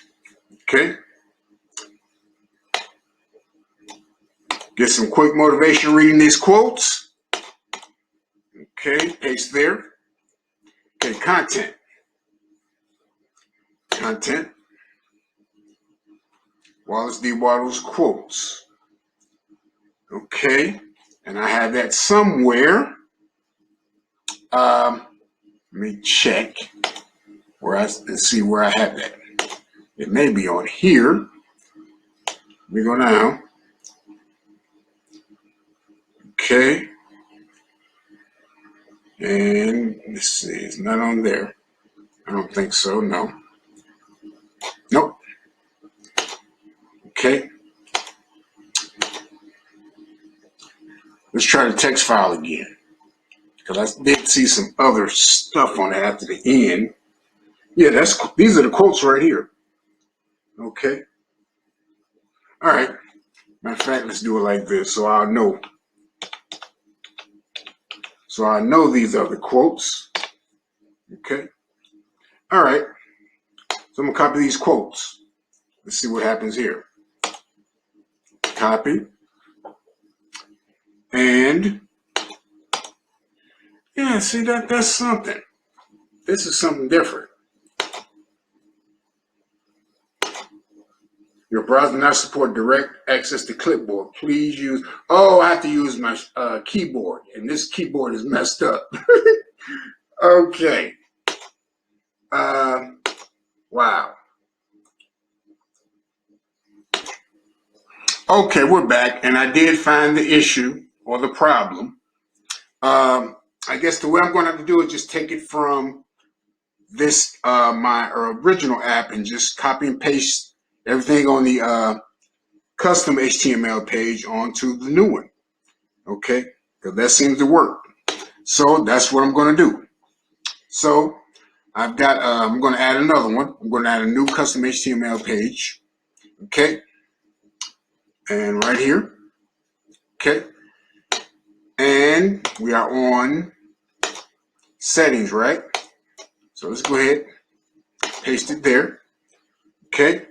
Okay, get some quick motivation reading these quotes. Okay, paste there. Okay, content. �WallACE quotes. Okay, and I have that somewhere. Let me check and see where I have that. It may be on here. Let me go down. Okay, and let's see, it's not on there. I don't think so. No. Nope. Okay. Let's try the text file again, because I did see some other stuff on it after the end. Yeah, these are the quotes right here. Okay. All right. Matter of fact, let's do it like this, so I'll know. So I know these are the quotes. Okay. All right. So I'm gonna copy these quotes. Let's see what happens here. Copy. And yeah, see that's something. This is something different. Your browser does not support direct access to clipboard. Please use, I have to use my keyboard, and this keyboard is messed up. Okay. Wow. Okay, we're back, and I did find the issue or the problem. I guess the way I'm going to have to do it is just take it from this, my original app, and just copy and paste everything on the custom HTML page onto the new one. Okay, because that seems to work. So that's what I'm going to do. So I've got, I'm going to add another one. I'm going to add a new custom HTML page. Okay. And right here. Okay. And we are on settings, right? So let's go ahead, paste it there. Okay.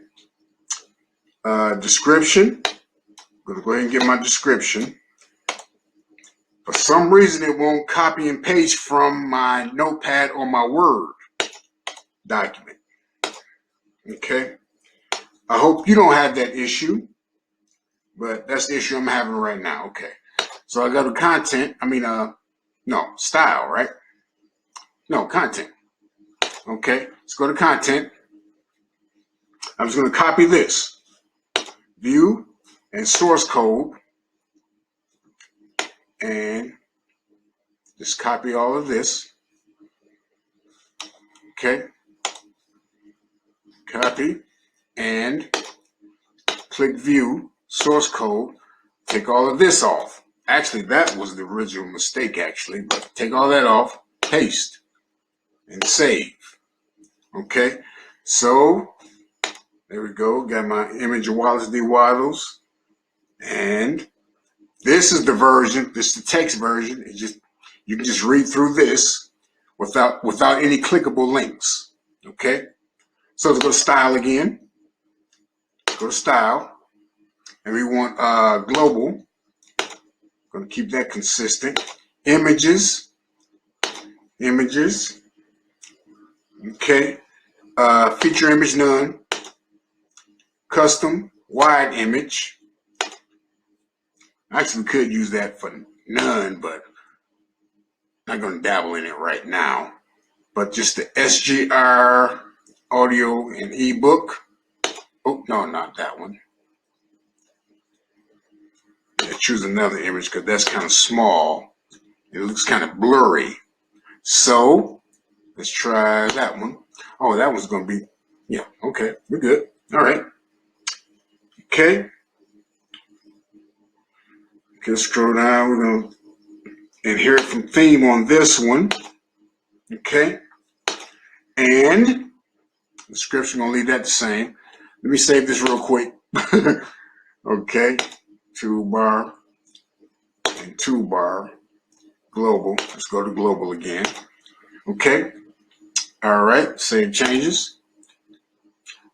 Description. I'm going to go ahead and get my description. For some reason, it won't copy and paste from my notepad or my Word document. Okay. I hope you don't have that issue, but that's the issue I'm having right now. Okay. So I go to content. No, style, right? No, content. Okay. Let's go to content. I'm just going to copy this. View and source code. And just copy all of this. Okay. Copy and click view, source code. Take all of this off. Actually, that was the original mistake, actually, but take all that off, paste, and save. Okay. So there we go. Got my image of �WallACE. And this is the version, this is the text version. You can just read through this without any clickable links. Okay? So let's go to style again. Go to style. And we want global. Going to keep that consistent. Images. Okay. Feature image none. Custom wide image. Actually, we could use that for none, but not going to dabble in it right now. But just the SGR, audio, and ebook. Oh, no, not that one. Yeah, choose another image because that's kind of small. It looks kind of blurry. So let's try that one. Oh, that one's going to be, yeah, okay, we're good. All right. Okay. Okay, scroll down. We're going to inherit from theme on this one. Okay. And description, going to leave that the same. Let me save this real quick Okay, toolbar and toolbar, global. Let's go to global again. Okay, all right, save changes.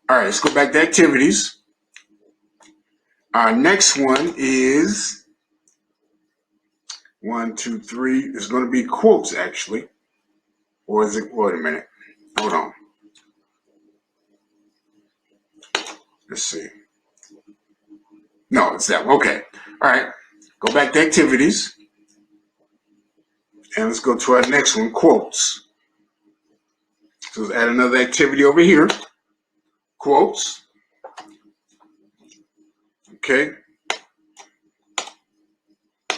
All right, let's go back to activities. Our next one is 1, 2, 3. It's going to be quotes actually. Or is it, wait a minute, hold on. Let's see. No, it's that one. Okay. All right. Go back to activities. And let's go to our next one, quotes. So let's add another activity over here. Quotes. Okay.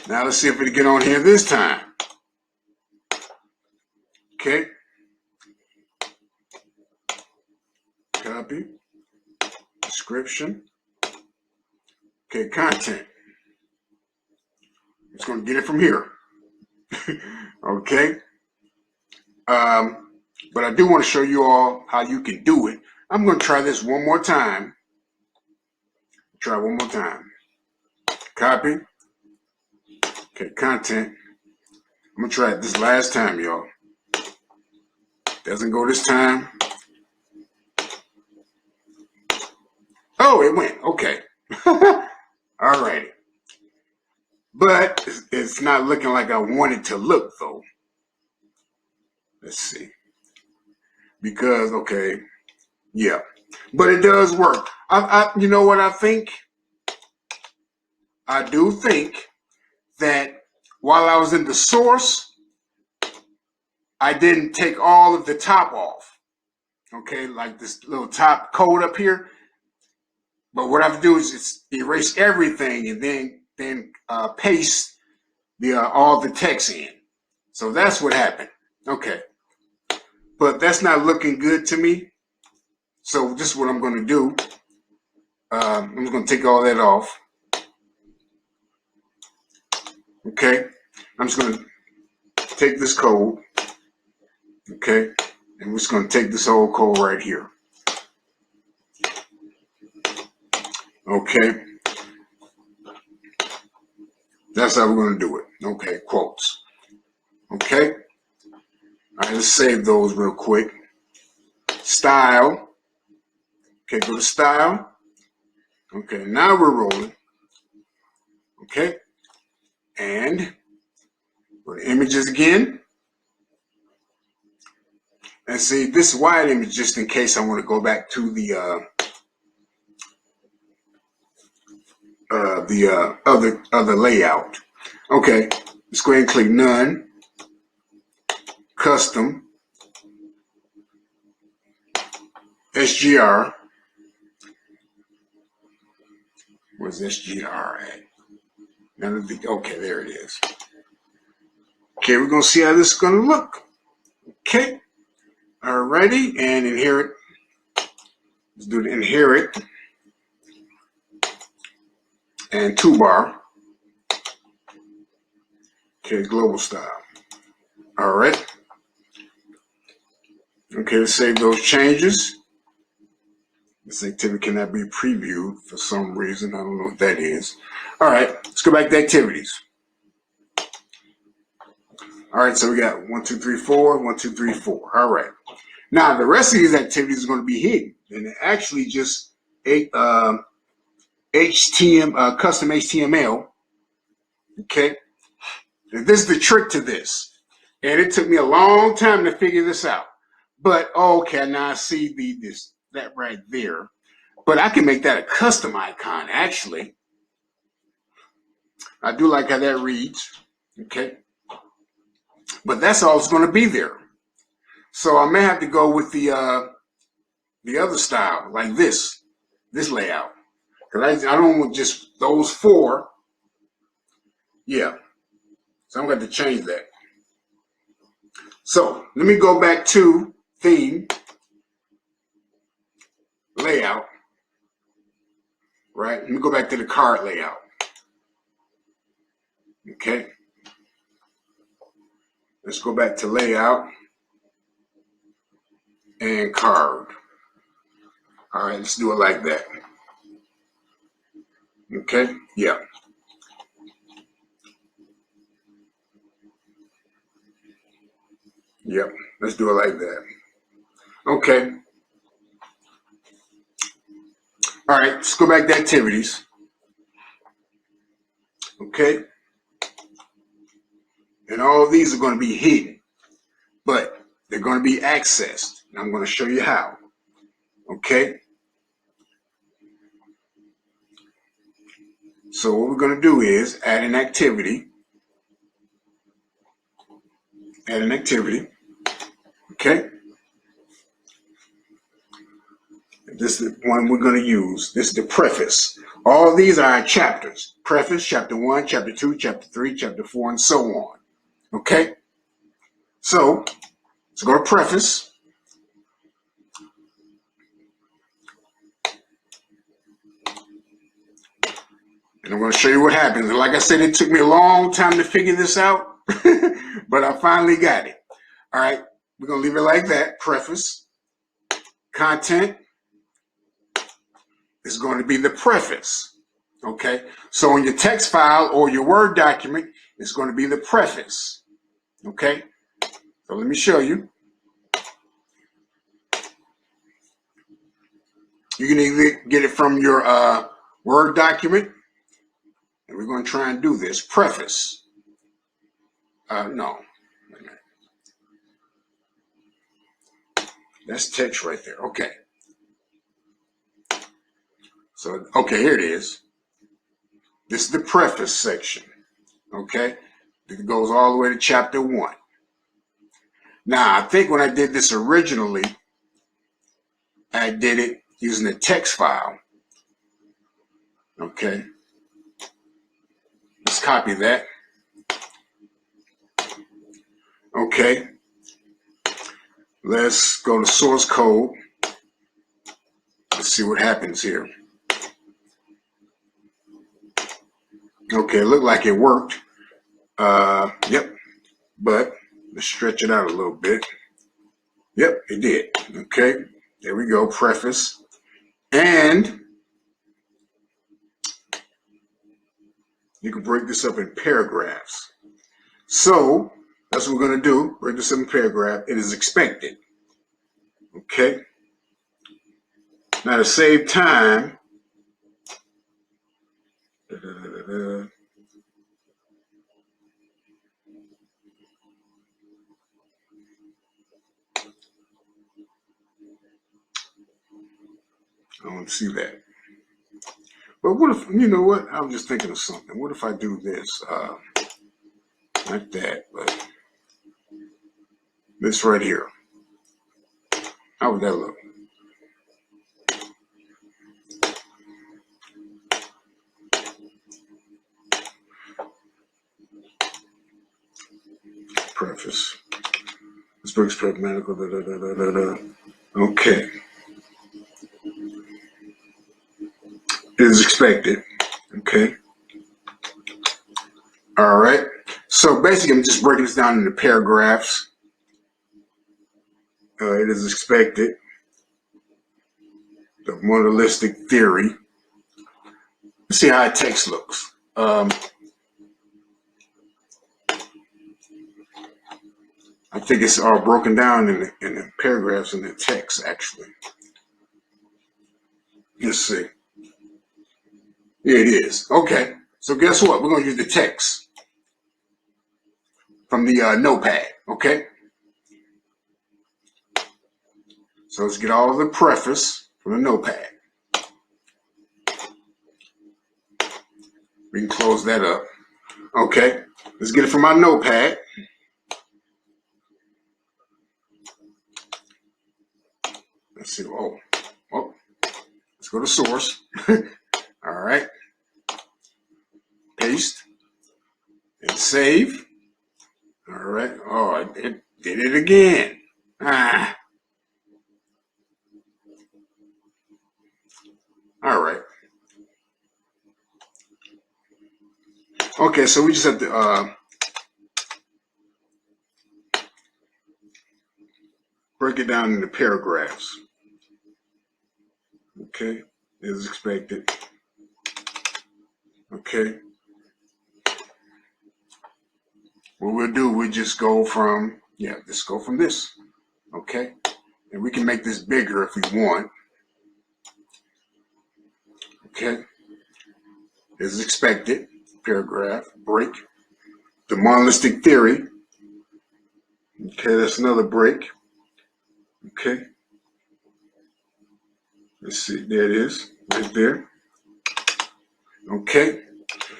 Now let's see if we can get on here this time. Okay. Copy. Description. Okay, content. It's going to get it from here. Okay. But I do want to show you all how you can do it. I'm going to try this one more time. Try one more time. Copy. Okay, content. I'm going to try it this last time, y'all. Doesn't go this time. Oh, it went. Okay. All righty. But it's not looking like I want it to look, though. Let's see. Because, okay, yeah. But it does work. You know what I think? I do think that while I was in the source, I didn't take all of the top off. Okay, like this little top code up here. But what I have to do is just erase everything and then paste all the text in. So that's what happened. Okay. But that's not looking good to me. So this is what I'm going to do. I'm just going to take all that off. Okay. I'm just going to take this code. Okay. And we're just going to take this whole code right here. Okay. That's how we're going to do it. Okay. Quotes. Okay. All right. Let's save those real quick. Style. Okay. Go to style. Okay. Now we're rolling. Okay. And go to images again. And see, this wide image just in case I want to go back to the other layout. Okay, let's go ahead and click none, custom, SGR. Where's SGR at? Okay, there it is. Okay, we're gonna see how this is gonna look. Okay, alrighty, and inherit. Let's do the inherit and toolbar. Okay, global style. All right. Okay, let's save those changes. This activity cannot be previewed for some reason. I don't know what that is. All right, let's go back to activities. All right, so we got 1, 2, 3, 4, 1, 2, 3, 4. All right. Now the rest of these activities are going to be hidden, and they're actually just custom HTML. Okay, and this is the trick to this, and it took me a long time to figure this out. But okay, now I see that right there. But I can make that a custom icon. Actually, I do like how that reads. Okay, but that's all it's going to be there. So I may have to go with the other style, like this layout, because I don't want just those 4. Yeah, so I'm going to change that. So let me go back to theme, layout, right? Let me go back to the card layout. Okay. Let's go back to layout and card. All right, let's do it like that. Okay, yeah. Yep, let's do it like that. Okay. All right, let's go back to activities. Okay. And all of these are going to be hidden, but they're going to be accessed. And I'm going to show you how. Okay. So what we're going to do is add an activity. Add an activity. Okay. This is the one we're going to use. This is the preface. All of these are chapters. Preface, chapter 1, chapter 2, chapter 3, chapter 4, and so on. Okay? So, let's go to preface. And I'm going to show you what happens. And like I said, it took me a long time to figure this out, but I finally got it. All right? We're going to leave it like that. Preface. Content is going to be the preface. Okay, so in your text file or your Word document, it's going to be the preface. Okay, so let me show you. You can either get it from your Word document, and we're going to try and do this. Preface. No. That's text right there. Okay. So, okay, here it is. This is the preface section. Okay, it goes all the way to chapter 1. Now, I think when I did this originally, I did it using a text file. Okay, let's copy that. Okay, let's go to source code. Let's see what happens here. Okay, it looked like it worked. Yep, but let's stretch it out a little bit. Yep, it did. Okay, there we go, preface. And you can break this up in paragraphs. So that's what we're going to do. Break this up in paragraph. It is expected. Okay. Now to save time, I don't see that. But what if, you know what? I was just thinking of something. What if I do this? Not that, but this right here. How would that look? Preface. This book's pragmatical. Okay. It is expected. Okay. All right. So basically, I'm just breaking this down into paragraphs. It is expected. The modalistic theory. Let's see how a text looks. I think it's all broken down in the paragraphs in the text, actually. Let's see. Yeah, it is. Okay. So guess what? We're going to use the text from the notepad. Okay. So let's get all of the preface from the notepad. We can close that up. Okay. Let's get it from our notepad. Let's see. Oh, let's go to source. All right. Paste and save. All right. Oh, it did it again. All right. Okay, so we just have to break it down into paragraphs. Okay, as expected. Okay. What we'll do, we'll just go from, just go from this. Okay. And we can make this bigger if we want. Okay. As expected. Paragraph, break. The monolithic theory. Okay, that's another break. Okay. Let's see, there it is, right there. Okay.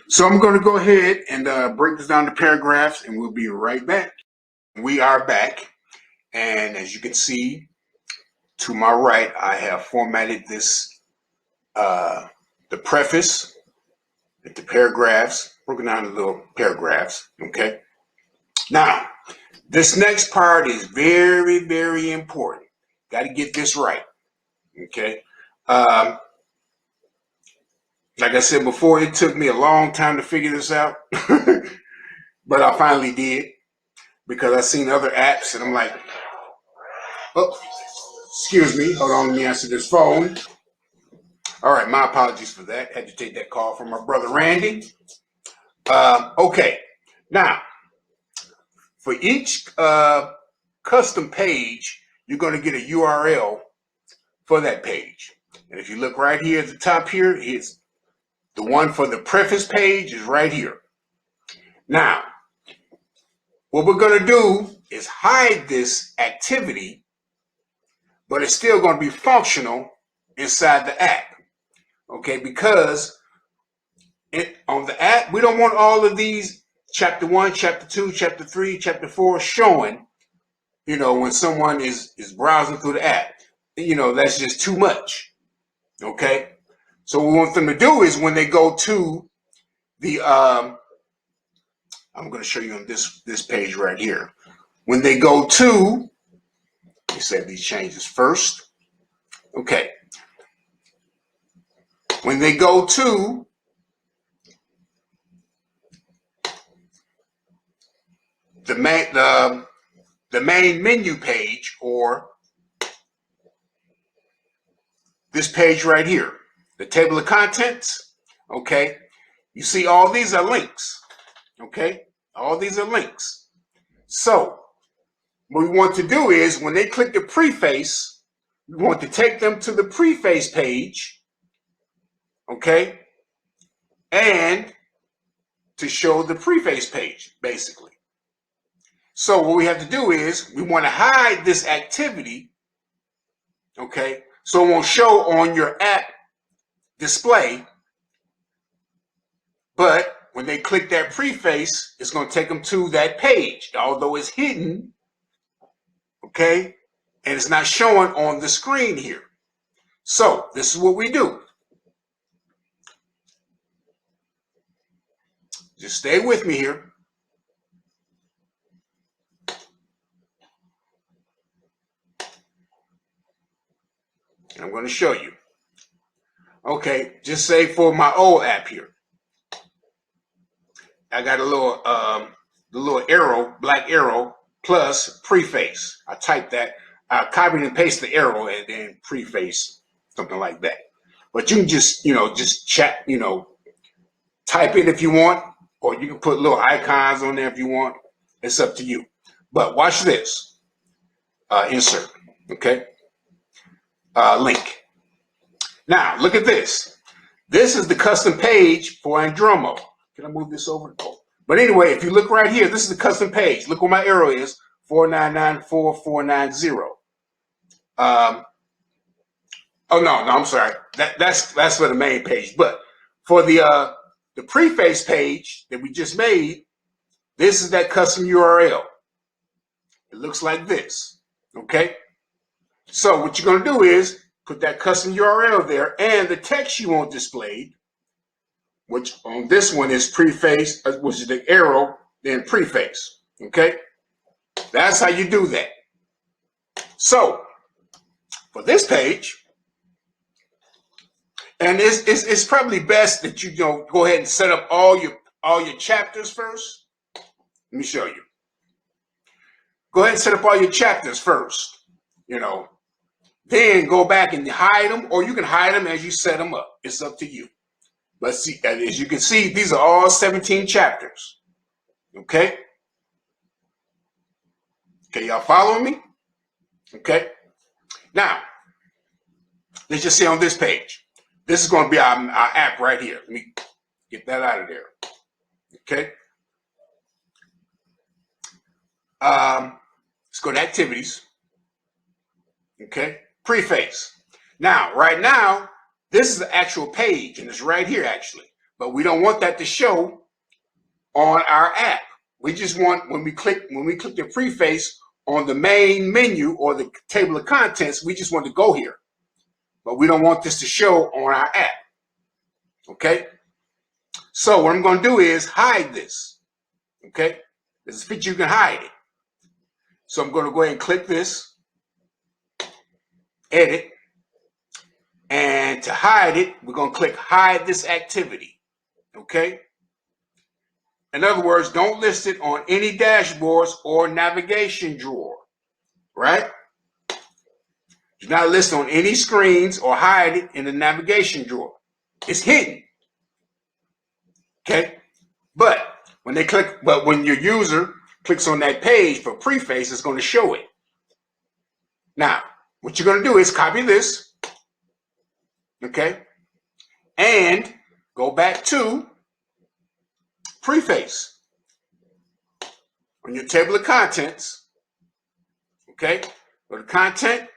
So I'm going to go ahead and break this down to paragraphs, and we'll be right back. We are back. And as you can see, to my right, I have formatted this, the preface, the paragraphs, broken down into little paragraphs. Okay. Now, this next part is very, very important. Got to get this right. Okay. Like I said before, it took me a long time to figure this out, but I finally did because I seen other apps and I'm like, oh, excuse me. Hold on, let me answer this phone. All right, my apologies for that. Had to take that call from my brother Randy. Okay, now for each custom page, you're going to get a URL for that page. And if you look right here at the top here, it's the one for the preface page is right here. Now, what we're going to do is hide this activity, but it's still going to be functional inside the app. Okay, because on the app, we don't want all of these chapter 1, chapter 2, chapter 3, chapter 4 showing, when someone is browsing through the app. That's just too much. Okay, so what we want them to do is when they go to the, I'm going to show you on this page right here. When they go to, let me save these changes first. Okay. When they go to the main menu page, or this page right here, the table of contents, okay, you see all these are links, okay, all these are links. So what we want to do is when they click the preface, we want to take them to the preface page, okay, and to show the preface page, basically. So what we have to do is we want to hide this activity, okay, so it won't show on your app display, but when they click that preface, it's going to take them to that page, although it's hidden, okay, and it's not showing on the screen here. So this is what we do. Just stay with me here. And I'm going to show you. Okay, just say for my old app here, I got a little, the little arrow, black arrow, plus preface. I type that, I copy and paste the arrow and then preface, something like that. But you can just, just chat, type it if you want, or you can put little icons on there if you want. It's up to you. But watch this. Insert, okay? Link. Now, look at this. This is the custom page for Andromo. Can I move this over? Oh. But anyway, if you look right here, this is the custom page. Look where my arrow is, 4994490. Oh no, I'm sorry. That's for the main page. But for the preface page that we just made, this is that custom URL. It looks like this. Okay. So what you're going to do is put that custom URL there and the text you want displayed, which on this one is preface, which is the arrow, then preface. Okay. That's how you do that. So for this page, and it's probably best that you go ahead and set up all your chapters first. Let me show you. Go ahead and set up all your chapters first. Then go back and hide them, or you can hide them as you set them up. It's up to you. But see, as you can see, these are all 17 chapters. Okay? Okay, y'all following me? Okay. Now, let's just say on this page, this is going to be our app right here. Let me get that out of there. Okay. Let's go to activities. Okay. Preface. Now, right now, this is the actual page, and it's right here actually. But we don't want that to show on our app. We just want when we click the preface on the main menu or the table of contents, we just want to go here. But we don't want this to show on our app. Okay? So what I'm going to do is hide this. Okay? This is a feature you can hide it. So I'm going to go ahead and click this, edit, and to hide it, we're going to click hide this activity. Okay? In other words, don't list it on any dashboards or navigation drawer, right? Do not list on any screens or hide it in the navigation drawer. It's hidden. Okay? But when your user clicks on that page for preface, it's going to show it. Now, what you're going to do is copy this, okay? And go back to preface on your table of contents. Okay, go to content.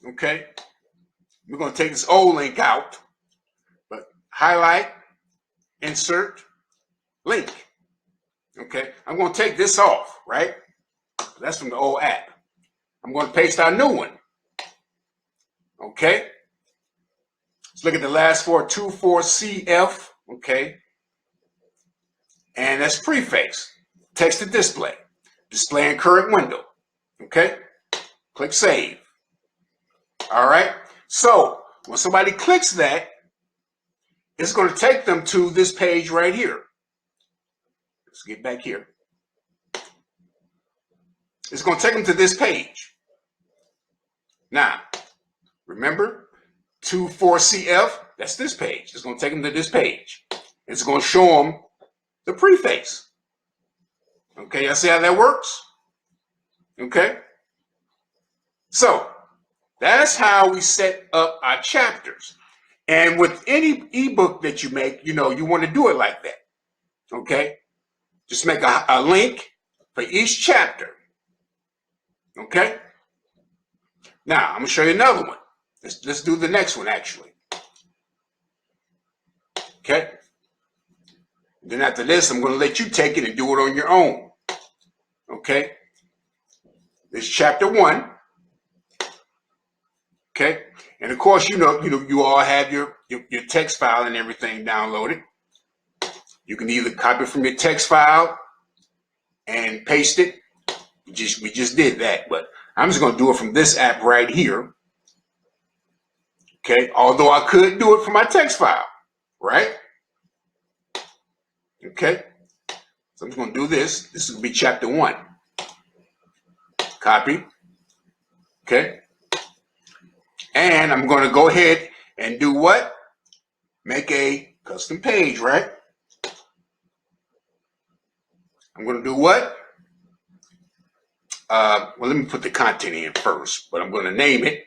Okay, we're going to take this old link out, but highlight, insert, link. Okay, I'm going to take this off, right? That's from the old app. I'm going to paste our new one. Okay. Let's look at the last four, 24CF, okay? And that's preface, text to display, display in current window, okay? Click save. All right, so when somebody clicks that, it's going to take them to this page right here. Let's get back here. It's going to take them to this page. Now, remember, 24CF, that's this page. It's going to take them to this page. It's going to show them the preface. Okay, y'all see how that works? Okay. So, that's how we set up our chapters. And with any ebook that you make, you want to do it like that. Okay. Just make a link for each chapter. Okay. Now, I'm going to show you another one. Let's do the next one, actually. Okay. Then after this, I'm going to let you take it and do it on your own. Okay. This is chapter 1. Okay. And of course, you all have your text file and everything downloaded. You can either copy from your text file and paste it. We just did that, but I'm just going to do it from this app right here. Okay, although I could do it from my text file, right? Okay, so I'm just going to do this. This is going to be chapter 1. Copy. Okay, and I'm going to go ahead and do what? Make a custom page, right? I'm going to do what? Well, let me put the content in first, but I'm going to name it.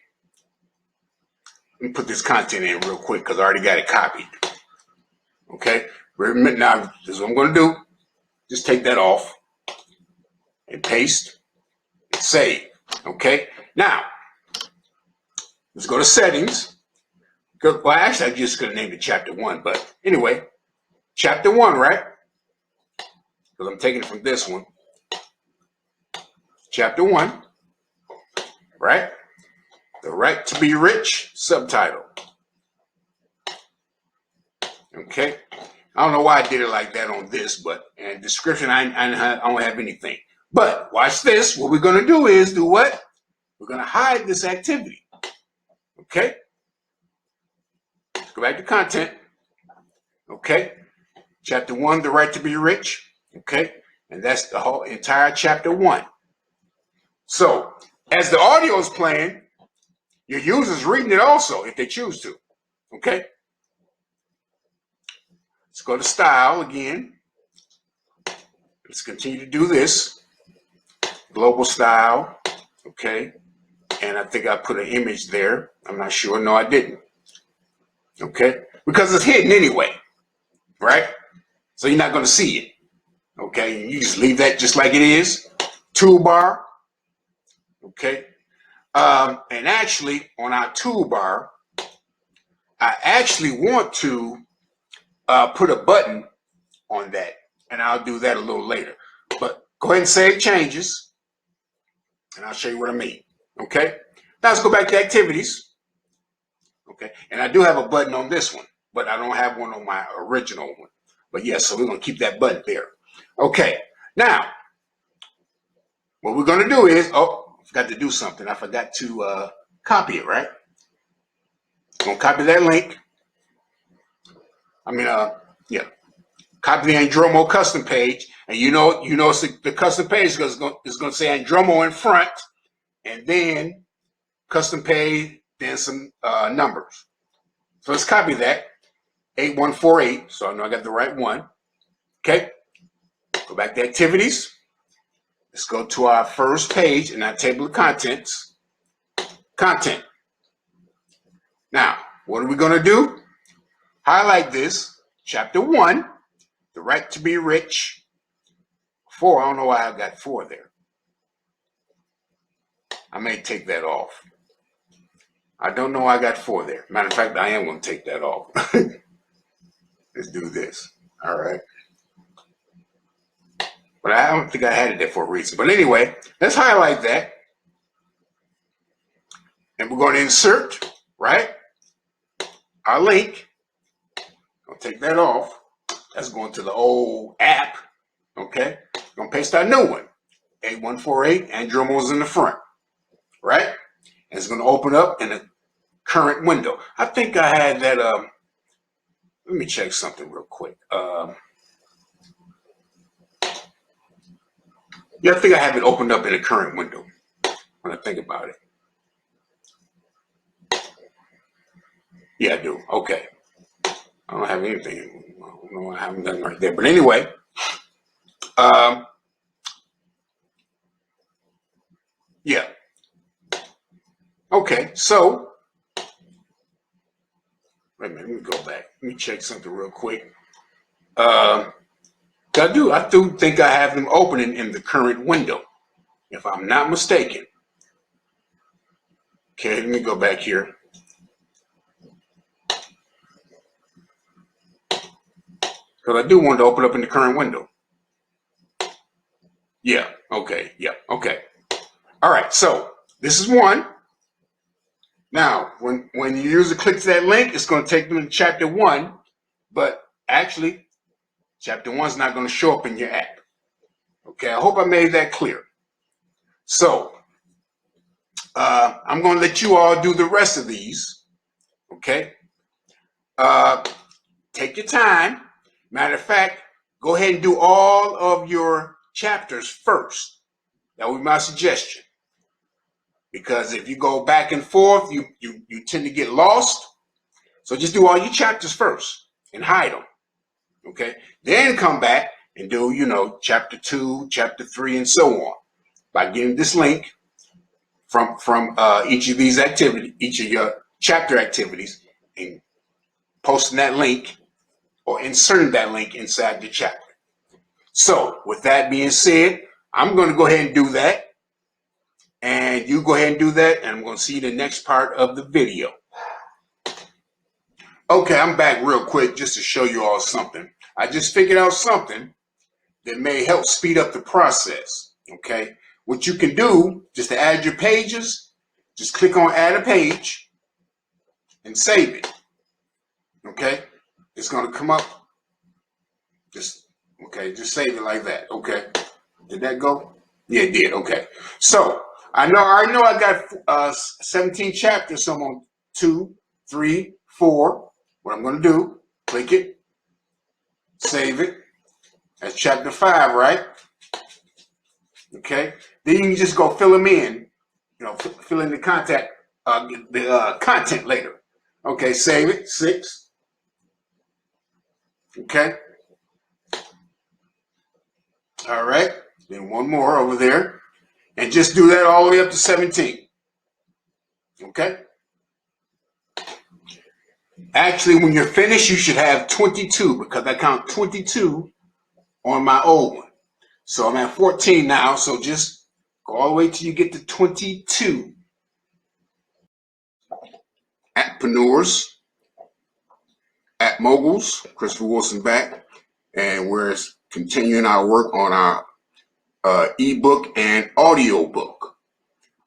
Let me put this content in real quick because I already got it copied. Okay. Now, this is what I'm going to do. Just take that off and paste and save. Okay. Now, let's go to settings. Well, actually, I'm just going to name it chapter 1. But anyway, chapter 1, right? Because I'm taking it from this one. Chapter 1, right? The Right to Be Rich subtitle. Okay. I don't know why I did it like that on this, but in description, I don't have anything. But watch this. What we're going to do is do what? We're going to hide this activity. Okay. Let's go back to content. Okay. Chapter 1, The Right to Be Rich. Okay. And that's the whole entire chapter 1. So as the audio is playing, your user's reading it also if they choose to. Okay. Let's go to style again. Let's continue to do this. Global style. Okay. And I think I put an image there. I'm not sure. No, I didn't. Okay. Because it's hidden anyway. Right? So you're not going to see it. Okay. You just leave that just like it is. Toolbar. Okay. And actually, on our toolbar, I actually want to put a button on that. And I'll do that a little later. But go ahead and save changes. And I'll show you what I mean. Okay. Now let's go back to activities. Okay. And I do have a button on this one, but I don't have one on my original one. But yes, so we're going to keep that button there. Okay. Now, what we're going to do is, oh, I forgot to do something. I forgot to copy it, right? I'm going to copy that link. Yeah. Copy the Andromo custom page. And you know it's the custom page because it's going to say Andromo in front. And then custom page, then some numbers. So let's copy that. 8148. So I know I got the right one. Okay. Go back to activities. Let's go to our first page in our table of contents. Content. Now, what are we going to do? Highlight this. Chapter 1, the right to be rich. 4, I don't know why I got 4 there. I may take that off. I don't know why I got 4 there. Matter of fact, I am going to take that off. Let's do this. All right. But I don't think I had it there for a reason. But anyway, let's highlight that. And we're going to insert, right, our link. I'll take that off. That's going to the old app. Okay. We're going to paste our new one. 8148, Andromo's in the front. Right? And it's going to open up in a current window. I think I had that. Let me check something real quick. Yeah, I think I have it opened up in a current window when I think about it. Yeah, I do. Okay. I don't have anything. I don't know. I haven't done it right there. But anyway, yeah. Okay, so wait a minute. Let me go back. Let me check something real quick. I do think I have them opening in the current window, if I'm not mistaken. Okay, let me go back here. Because I do want to open up in the current window. Yeah, okay, yeah, okay. All right, so this is one. Now, when the user clicks that link, it's going to take them to chapter 1, but actually, chapter 1 is not going to show up in your app. Okay, I hope I made that clear. So, I'm going to let you all do the rest of these. Okay? Take your time. Matter of fact, go ahead and do all of your chapters first. That would be my suggestion. Because if you go back and forth, you tend to get lost. So just do all your chapters first and hide them. Okay? Then come back and do, chapter 2, chapter 3, and so on. By getting this link from each of these activities, each of your chapter activities, and posting that link or inserting that link inside the chapter. So with that being said, I'm going to go ahead and do that. And you go ahead and do that, and I'm going to see the next part of the video. Okay, I'm back real quick just to show you all something. I just figured out something that may help speed up the process. Okay, what you can do just to add your pages, just click on add a page and save it. Okay, it's going to come up. Just save it like that. Okay, did that go? Yeah, it did. Okay, so I know I got 17 chapters, so I'm on 2, 3, 4. What I'm going to do, click it, save it. That's chapter 5, right? Okay. Then you can just go fill them in, fill in the content later. Okay, save it. 6. Okay. All right. Then one more over there. And just do that all the way up to 17. Okay. Actually, when you're finished, you should have 22 because I count 22 on my old one. So I'm at 14 now. So just go all the way till you get to 22. Appreneurs, at Moguls, Christopher Wilson back. And we're continuing our work on our ebook and audio book.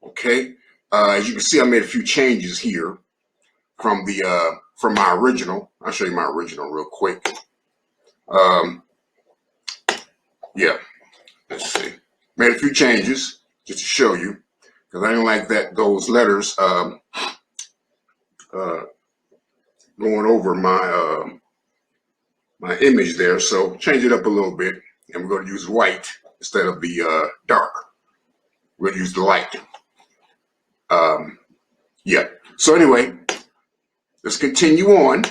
Okay. As you can see, I made a few changes here from my original. I'll show you my original real quick. Yeah, let's see. Made a few changes just to show you because I didn't like those letters going over my image there. So change it up a little bit, and we're going to use white instead of the dark. We're going to use the light. Yeah. So anyway, let's continue on.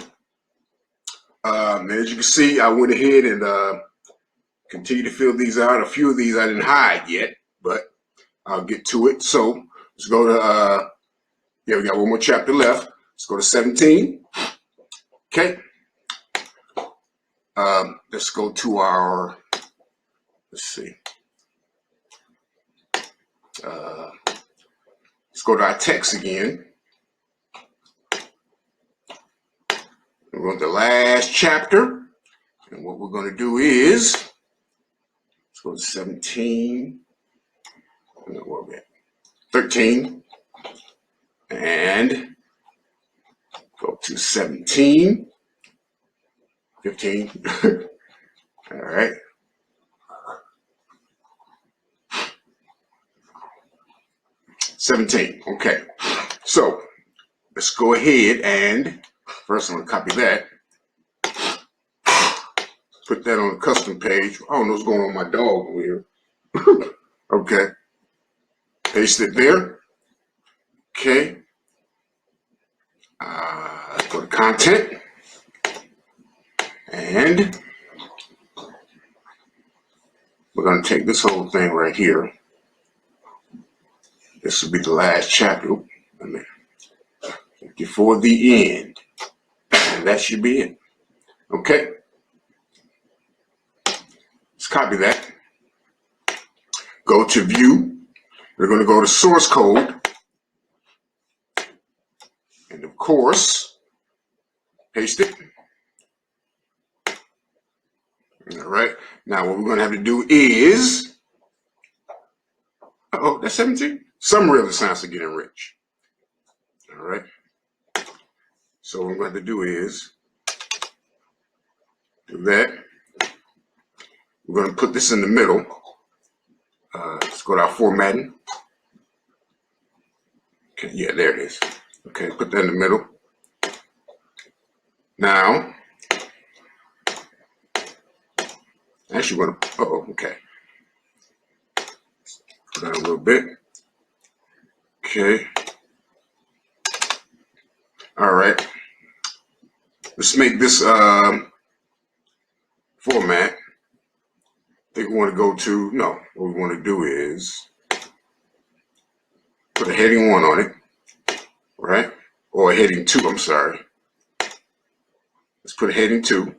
As you can see, I went ahead and continue to fill these out. A few of these I didn't hide yet, but I'll get to it. So let's go to, we got one more chapter left. Let's go to 17. Okay. Let's go to our, let's see. Let's go to our text again. We're going to the last chapter. And what we're going to do is, let's go to 17. No, where are we at? 13. And go to 17. 15. All right. $17. Okay. So let's go ahead and first I'm going to copy that. Put that on the custom page. I don't know what's going on with my dog over here. Okay. Paste it there. Okay. Let's go to content. And we're going to take this whole thing right here. This will be the last chapter. Before the end. And that should be it. Okay. Let's copy that. Go to view. We're going to go to source code. And of course, paste it. All right. Now what we're going to have to do is, that's 17. Summary of the science of getting rich. All right. So what we're going to do is do that. We're going to put this in the middle. Let's go to our formatting. Okay, yeah, there it is. Okay, put that in the middle. Now, actually, we're going to, okay. Put that a little bit. Okay. All right. Let's make this format. I think we want to go to, no, what we want to do is put a heading 1 on it, right? Or a heading 2, I'm sorry. Let's put a heading 2.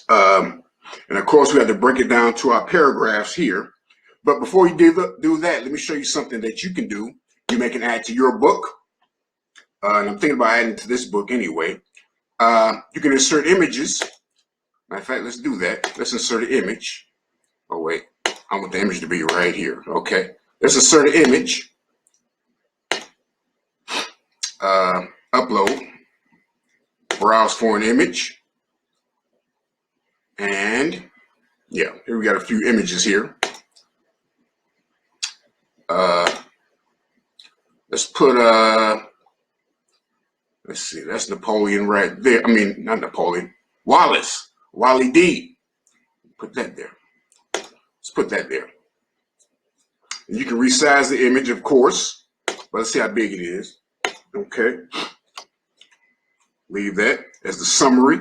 And of course, we have to break it down to our paragraphs here. But before you do that, let me show you something that you can do. You may can add to your book. And I'm thinking about adding to this book anyway. You can insert images. Matter of fact, let's do that. Let's insert an image. Oh, wait. I want the image to be right here. Okay. Let's insert an image. Upload. Browse for an image. And, yeah, here we got a few images here. Let's put, let's see, that's Napoleon right there. I mean, not Napoleon. Wallace. Wally D. Put that there. Let's put that there. And you can resize the image, of course, but let's see how big it is. Okay. leave that as the summary,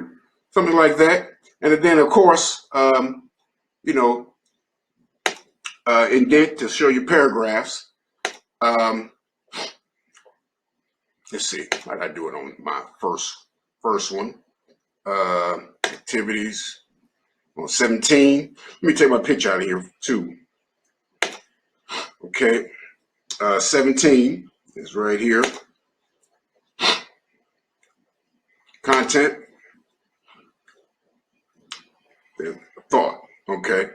something like that. And then, of course, you know, indent to show you paragraphs. Let's see, I gotta do it on my first one. Activities on 17. Let me take my picture out of here too. Okay, 17 is right here. Content, thought. Okay.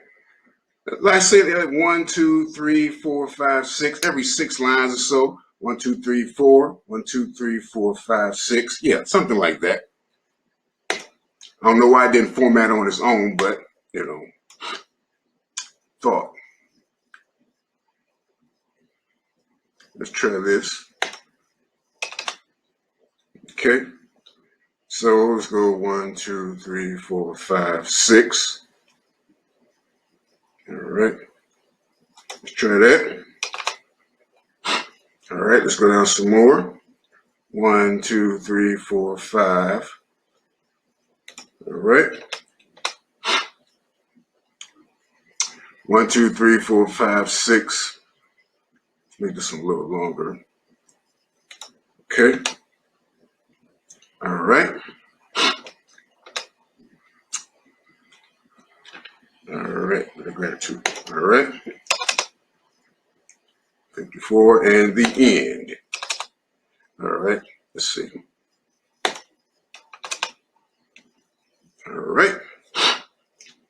Like I said, 1, 2, 3, 4, 5, 6. Every 6 lines or so. 1, 2, 3, 4. 1, 2, 3, 4, 5, 6. Yeah, something like that. I don't know why it didn't format on its own, but you know, thought. Let's try this. Okay. So let's go 1, 2, 3, 4, 5, 6. All right. Let's try that. All right, let's go down some more. 1, 2, 3, 4, 5. All right. 1, 2, 3, 4, 5, 6. Make this one a little longer. Okay. All right. All right. Gratitude. All right. 54 and the end. All right. Let's see. All right.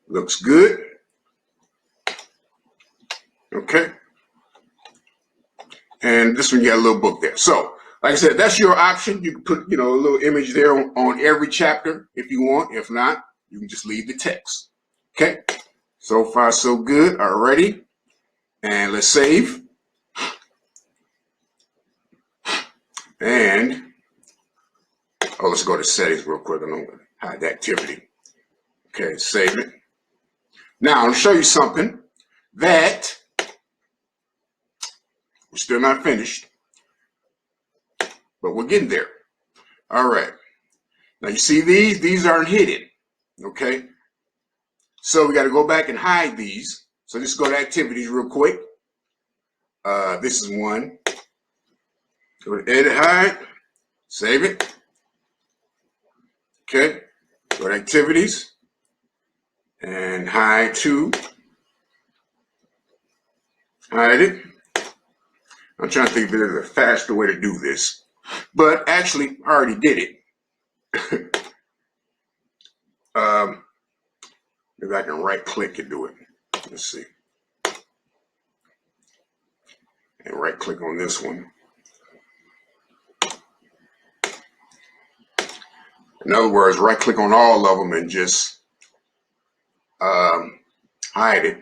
Looks good. Okay. And this one, you got a little book there. So, like I said, that's your option. You can put, you know, a little image there on every chapter if you want. If not, you can just leave the text. Okay. So far, so good. Alrighty. And let's save. And, oh, let's go to settings real quick. I don't want to hide the activity. Okay, save it. Now, I'm going to show you something that we're still not finished, but we're getting there. All right. Now, you see these aren't hidden. Okay. So we got to go back and hide these. So just go to activities real quick. This is one. Go to edit, hide, save it. Okay. Go to activities and hide two. Hide it. I'm trying to think if there's a faster way to do this, but actually I already did it. Maybe I can right click and do it. Let's see. And right click on this one. In other words, right click on all of them and just hide it.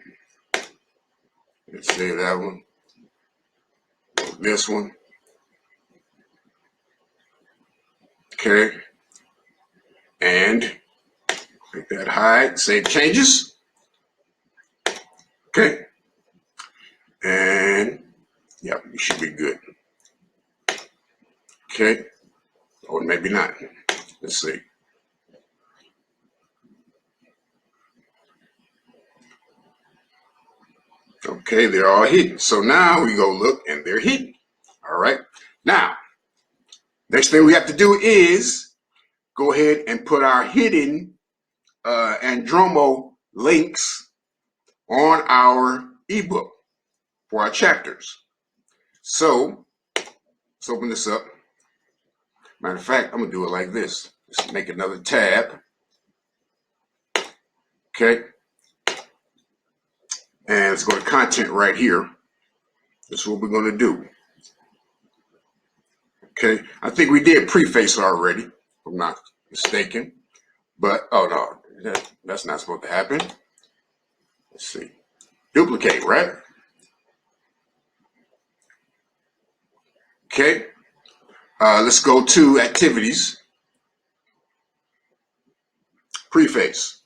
Let's see that one. This one. Okay. And make that hide. Save changes. Okay. And yeah, you should be good. Okay. Or maybe not. Let's see. Okay, they're all hidden. So now we go look and they're hidden. All right. Now, next thing we have to do is go ahead and put our hidden Andromo links on our ebook for our chapters. So let's open this up. Matter of fact, I'm gonna do it like this. Let's make another tab. Okay. And let's go to content right here. This is what we're gonna do. Okay. I think we did preface already, if I'm not mistaken. But oh no, that's not supposed to happen. Let's see. Duplicate, right? Okay. Let's go to activities. Preface.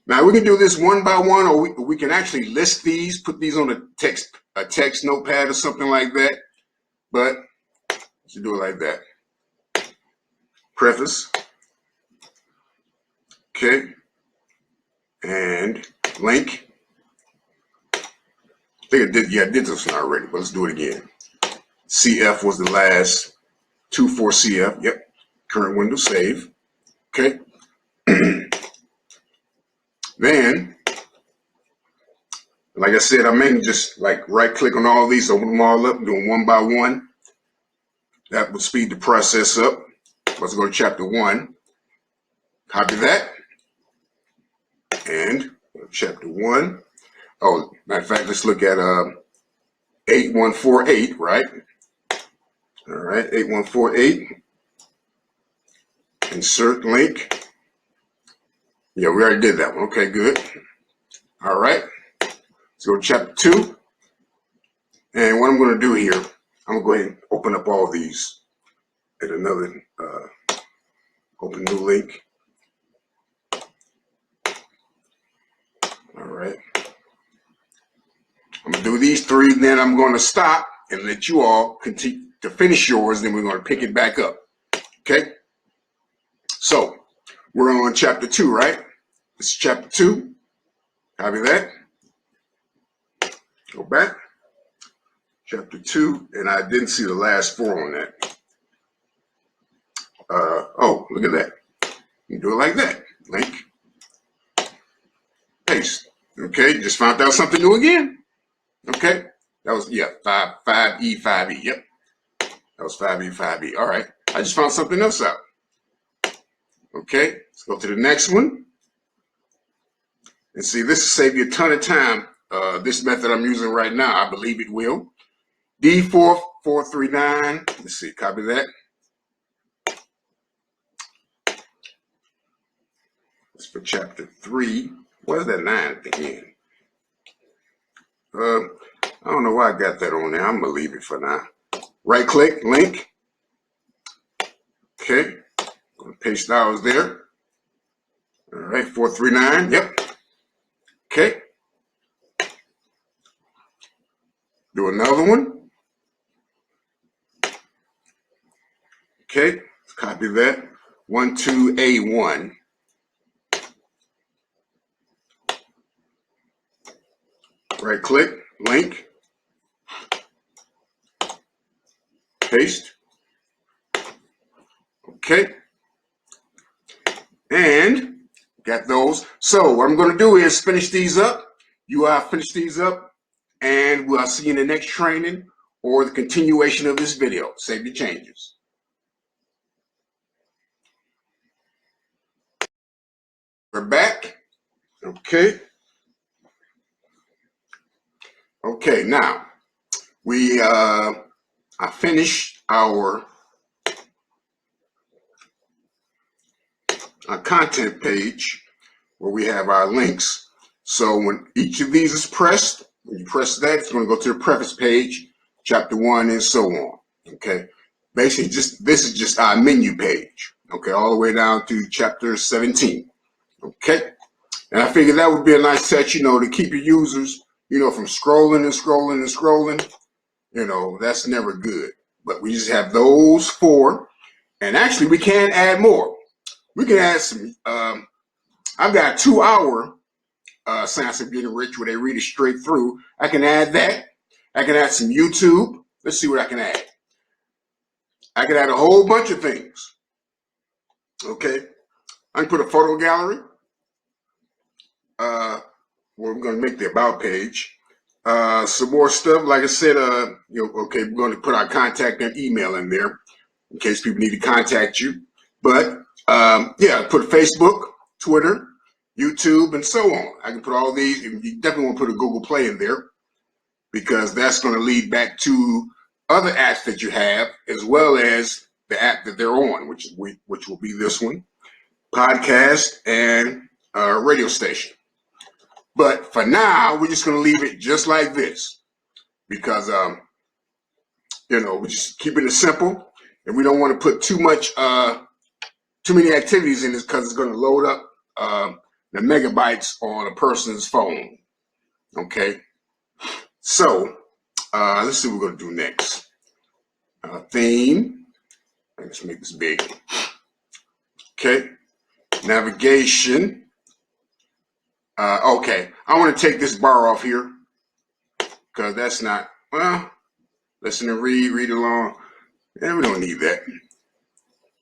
Now we can do this one by one, or we can actually list these, put these on a text notepad or something like that. But let's do it like that. preface. Okay. And link. I think I did, yeah, I did this one already, but let's do it again. CF was the last 24 CF. Yep. Current window save. Okay. Then, like I said, I mainly just like right click on all these, open them all up, doing one by one. That will speed the process up. Let's go to chapter 1. Copy that. And chapter 1. Oh, matter of fact, let's look at 8148, right? All right, 8148. Insert link. Yeah, we already did that one. Okay, good. All right. Let's go to chapter 2. And what I'm going to do here, I'm going to go ahead and open up all these at another open new link. All right. I'm going to do these 3, then I'm going to stop and let you all continue to finish yours, then we're going to pick it back up. Okay? So, we're on chapter 2, right? This is chapter 2. Copy that. Go back. Chapter 2, and I didn't see the last 4 on that. Oh, look at that. You do it like that. Link. Paste. Okay, just found out something new again. Okay, that was, yeah, 5E. Yep, that was 5E. All right, I just found something else out. Okay, let's go to the next one. And see, this will save you a ton of time. This method I'm using right now, I believe it will. D4439. Let's see, copy that. It's for chapter 3. Where's that 9 at the end? I don't know why I got that on there. I'm gonna leave it for now. Right click, link. Okay, gonna paste ours there. All right, 439. Yep. Okay. Do another one. Okay, let's copy that. 12A1. Right click, link, paste. Okay. And got those. So what I'm going to do is finish these up. You finish these up, and we'll see you in the next training or the continuation of this video. Save your changes. We're back. Okay. Okay, now I finished our content page where we have our links. So when each of these is pressed, when you press that, it's going to go to the preface page, chapter 1, and so on. Okay, basically this is just our menu page. Okay, all the way down to chapter 17. Okay, and I figured that would be a nice touch, to keep your users, from scrolling and scrolling and scrolling. That's never good. But we just have those 4, and actually we can add more. We can add some. I've got a 2-hour Science of Getting Rich where they read it straight through. I can add that. I can add some YouTube. Let's see what I can add. I can add a whole bunch of things. Okay, I can put a photo gallery. We're going to make the about page. Some more stuff. Like I said, okay, we're going to put our contact and email in there in case people need to contact you. But yeah, put Facebook, Twitter, YouTube, and so on. I can put all these. You definitely want to put a Google Play in there because that's going to lead back to other apps that you have, as well as the app that they're on, which will be this one, podcast and radio station. But for now, we're just going to leave it just like this because we're just keeping it simple, and we don't want to put too many activities in this because it's going to load up the megabytes on a person's phone. Okay, so let's see what we're going to do next. Theme. Let's make this big. Okay, navigation. Okay, I want to take this bar off here because that's not, well, listen to read along. Yeah, we don't need that.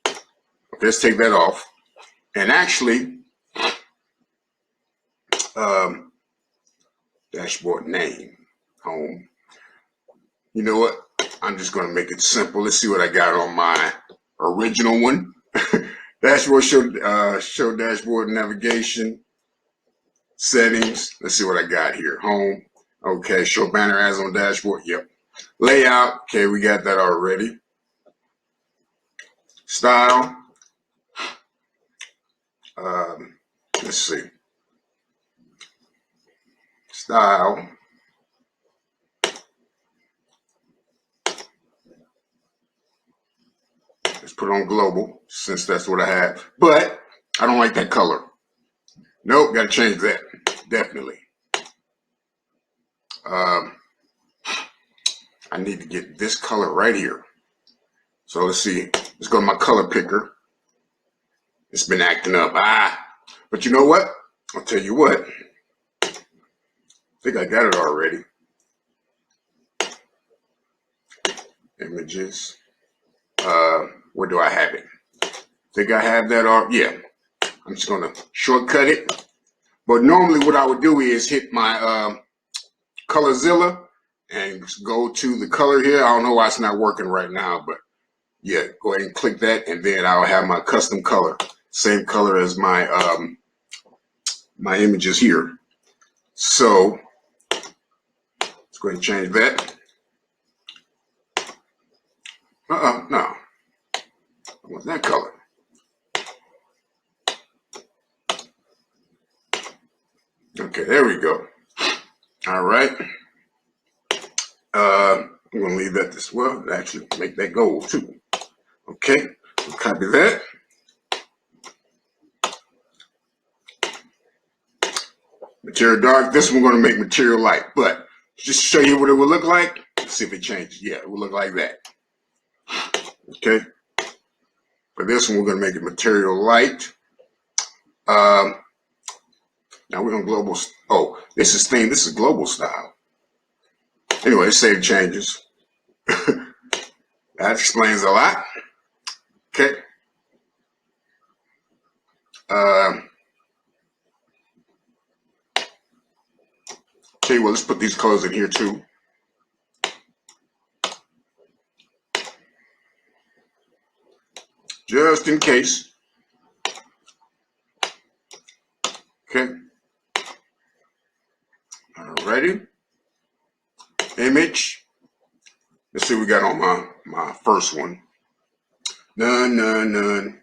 Okay, let's take that off. And actually, dashboard name, home. You know what? I'm just going to make it simple. Let's see what I got on my original one. Dashboard show dashboard navigation settings. Let's see what I got here. Home. Okay, show banner as on dashboard. Yep. Layout. Okay, we got that already. Style. Let's see. Style. Let's put on global since that's what I have. But I don't like that color. Nope, got to change that. Definitely. I need to get this color right here. So let's see. Let's go to my color picker. It's been acting up. But you know what? I'll tell you what. I think I got it already. Images. Where do I have it? Think I have that already? Yeah. I'm just gonna shortcut it. But normally what I would do is hit my Colorzilla and go to the color here. I don't know why it's not working right now, but yeah, go ahead and click that, and then I'll have my custom color, same color as my my images here. So let's go ahead and change that. No, I want that color. Okay, there we go. All right. I'm gonna leave that this well. Actually, make that gold too. Okay, copy that. Material dark. This one we're gonna make material light, but just to show you what it would look like. Let's see if it changes. Yeah, it will look like that. Okay. For this one, we're gonna make it material light. Now we're on global. Oh, this is theme. This is global style. Anyway, save changes. That explains a lot. Okay. Tell you what, let's put these colors in here too. Just in case. Okay. Alrighty. Image. Let's see what we got on my first one. None.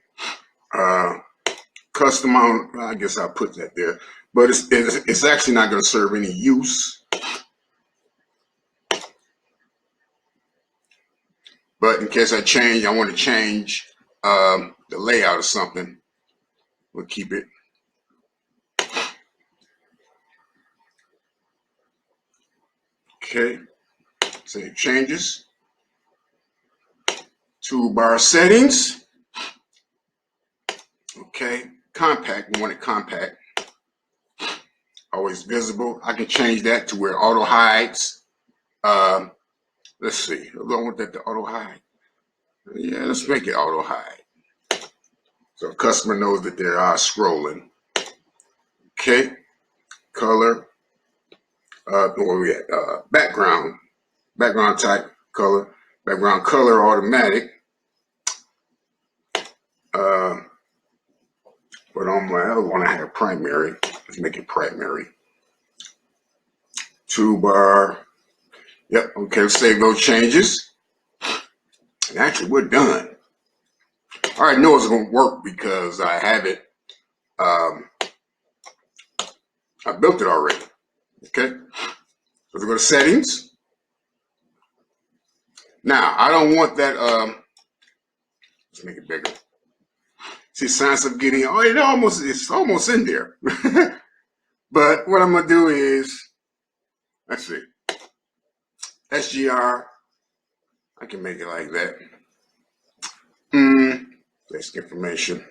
Custom on, I guess I'll put that there. But it's actually not going to serve any use. But in case I want to change the layout or something, we'll keep it. Okay, save changes. Toolbar settings. Okay, compact, we want it compact. Always visible. I can change that to where auto hides. Let's see, I don't want that to auto hide. Yeah, let's make it auto hide. So the customer knows that they are scrolling. Okay, color. Where we at? Background type, color. Background color automatic. But on my other one, I have primary. Let's make it primary. Toolbar. Yep, okay, let's save those changes. And actually, we're done. I already know it's going to work because I have it. I built it already. Okay, so we go to settings. Now, I don't want that. Let's make it bigger. See, signs of getting, it's almost in there. But what I'm going to do is, let's see, SGR, I can make it like that. Basic information.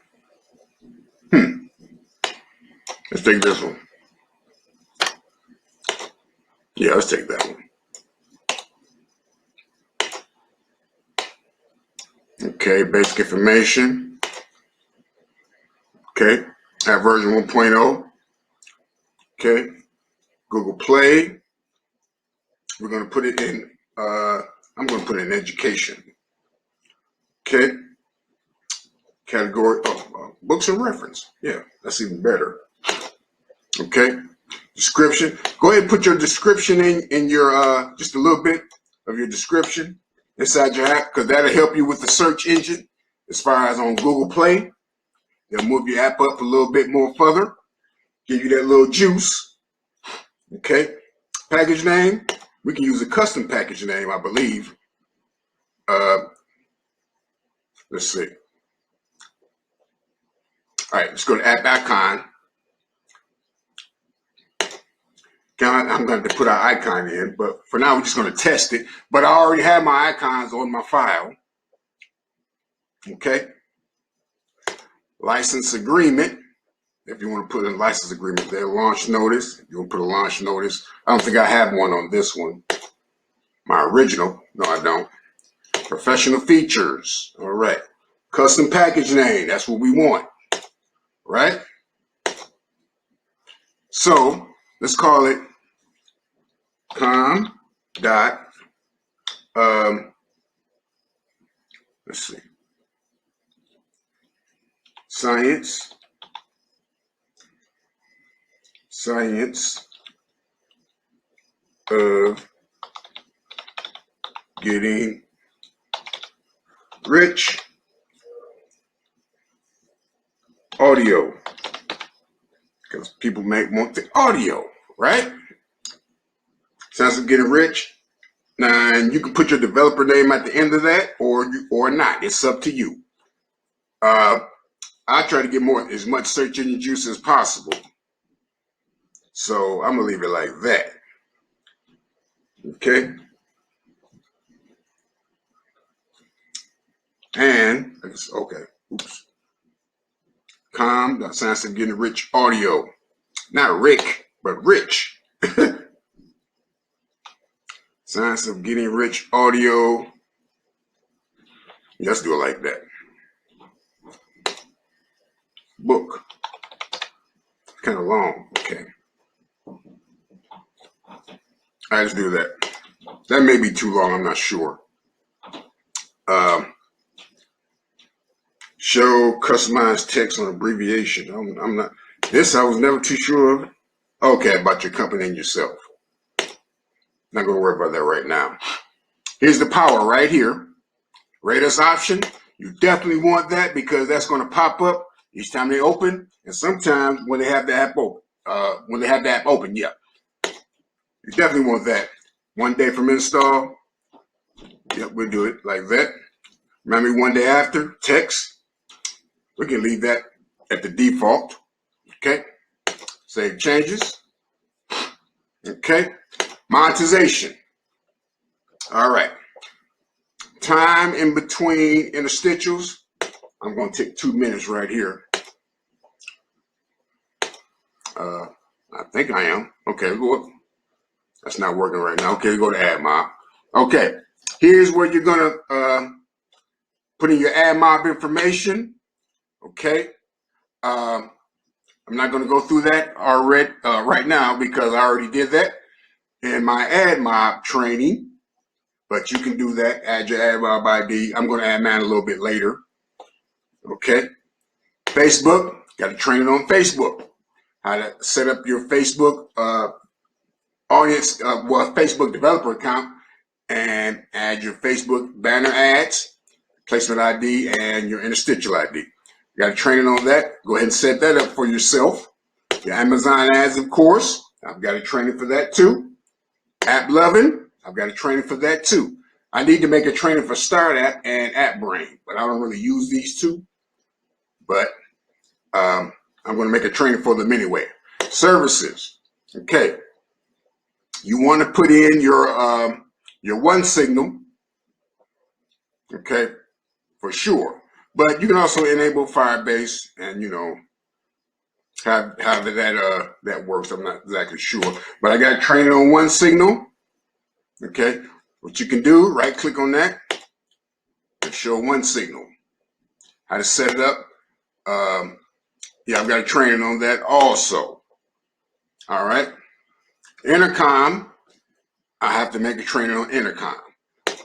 Let's take this one. Yeah, let's take that one. Okay, basic information. Okay, at version 1.0. Okay, Google Play. We're going to put it in, I'm going to put it in education. Okay, category, books and reference. Yeah, that's even better. Okay, description. Go ahead and put your description in your, just a little bit of your description inside your app, because that'll help you with the search engine as far as on Google Play. It'll move your app up a little bit more further, give you that little juice. Okay, package name. We can use a custom package name, I believe. Let's see. All right, let's go to app icon. I'm going to put our icon in, but for now, we're just going to test it. But I already have my icons on my file. Okay. License agreement. If you want to put a license agreement there, launch notice. If you want to put a launch notice. I don't think I have one on this one. My original. No, I don't. Professional features. All right. Custom package name. That's what we want. Right? So let's call it let's see. Science of getting rich audio, because people may want the audio, right? Science of getting rich. Now, and you can put your developer name at the end of that, or not. It's up to you. I try to get as much search engine juice as possible. So I'm gonna leave it like that. Okay. And okay. Oops. Science of getting rich audio. Not Rick, but rich. Science of getting rich audio. Let's do it like that. Book. It's kind of long. Okay. All right, let's do that. That may be too long. I'm not sure. Show customized text on abbreviation. I'm not. This I was never too sure of. Okay, about your company and yourself. Not going to worry about that right now. Here's the power right here. Rate us option. You definitely want that, because that's going to pop up each time they open, and sometimes when they have the app open. Yeah, you definitely want that. 1 day from install. Yep, we'll do it like that. Remember, 1 day after text. We can leave that at the default. Okay. Save changes. Okay. Monetization. All right. Time in between interstitials. I'm going to take 2 minutes right here. I think I am. Okay. That's not working right now. Okay. Go to add mob. Okay. Here's where you're going to put in your add mob information. Okay. I'm not going to go through that right now, because I already did that in my add mob training, but you can do that. Add your add mob ID. I'm going to add mine a little bit later. Okay. Facebook, got to train it on Facebook. How to set up your Facebook audience, Facebook developer account, and add your Facebook banner ads, placement ID, and your interstitial ID. You got to train it on that. Go ahead and set that up for yourself. Your Amazon ads, of course. I've got a training for that too. App Loving, I've got a training for that too. I need to make a training for Start App and App Brain, but I don't really use these two. But I'm going to make a training for them anyway. Services. Okay. You want to put in your one signal. Okay. For sure. But you can also enable Firebase and, However that works, I'm not exactly sure. But I got to train it on one signal. Okay, what you can do, right click on that and show one signal. How to set it up. Yeah, I've got to train it on that also. All right. Intercom, I have to make a training on intercom.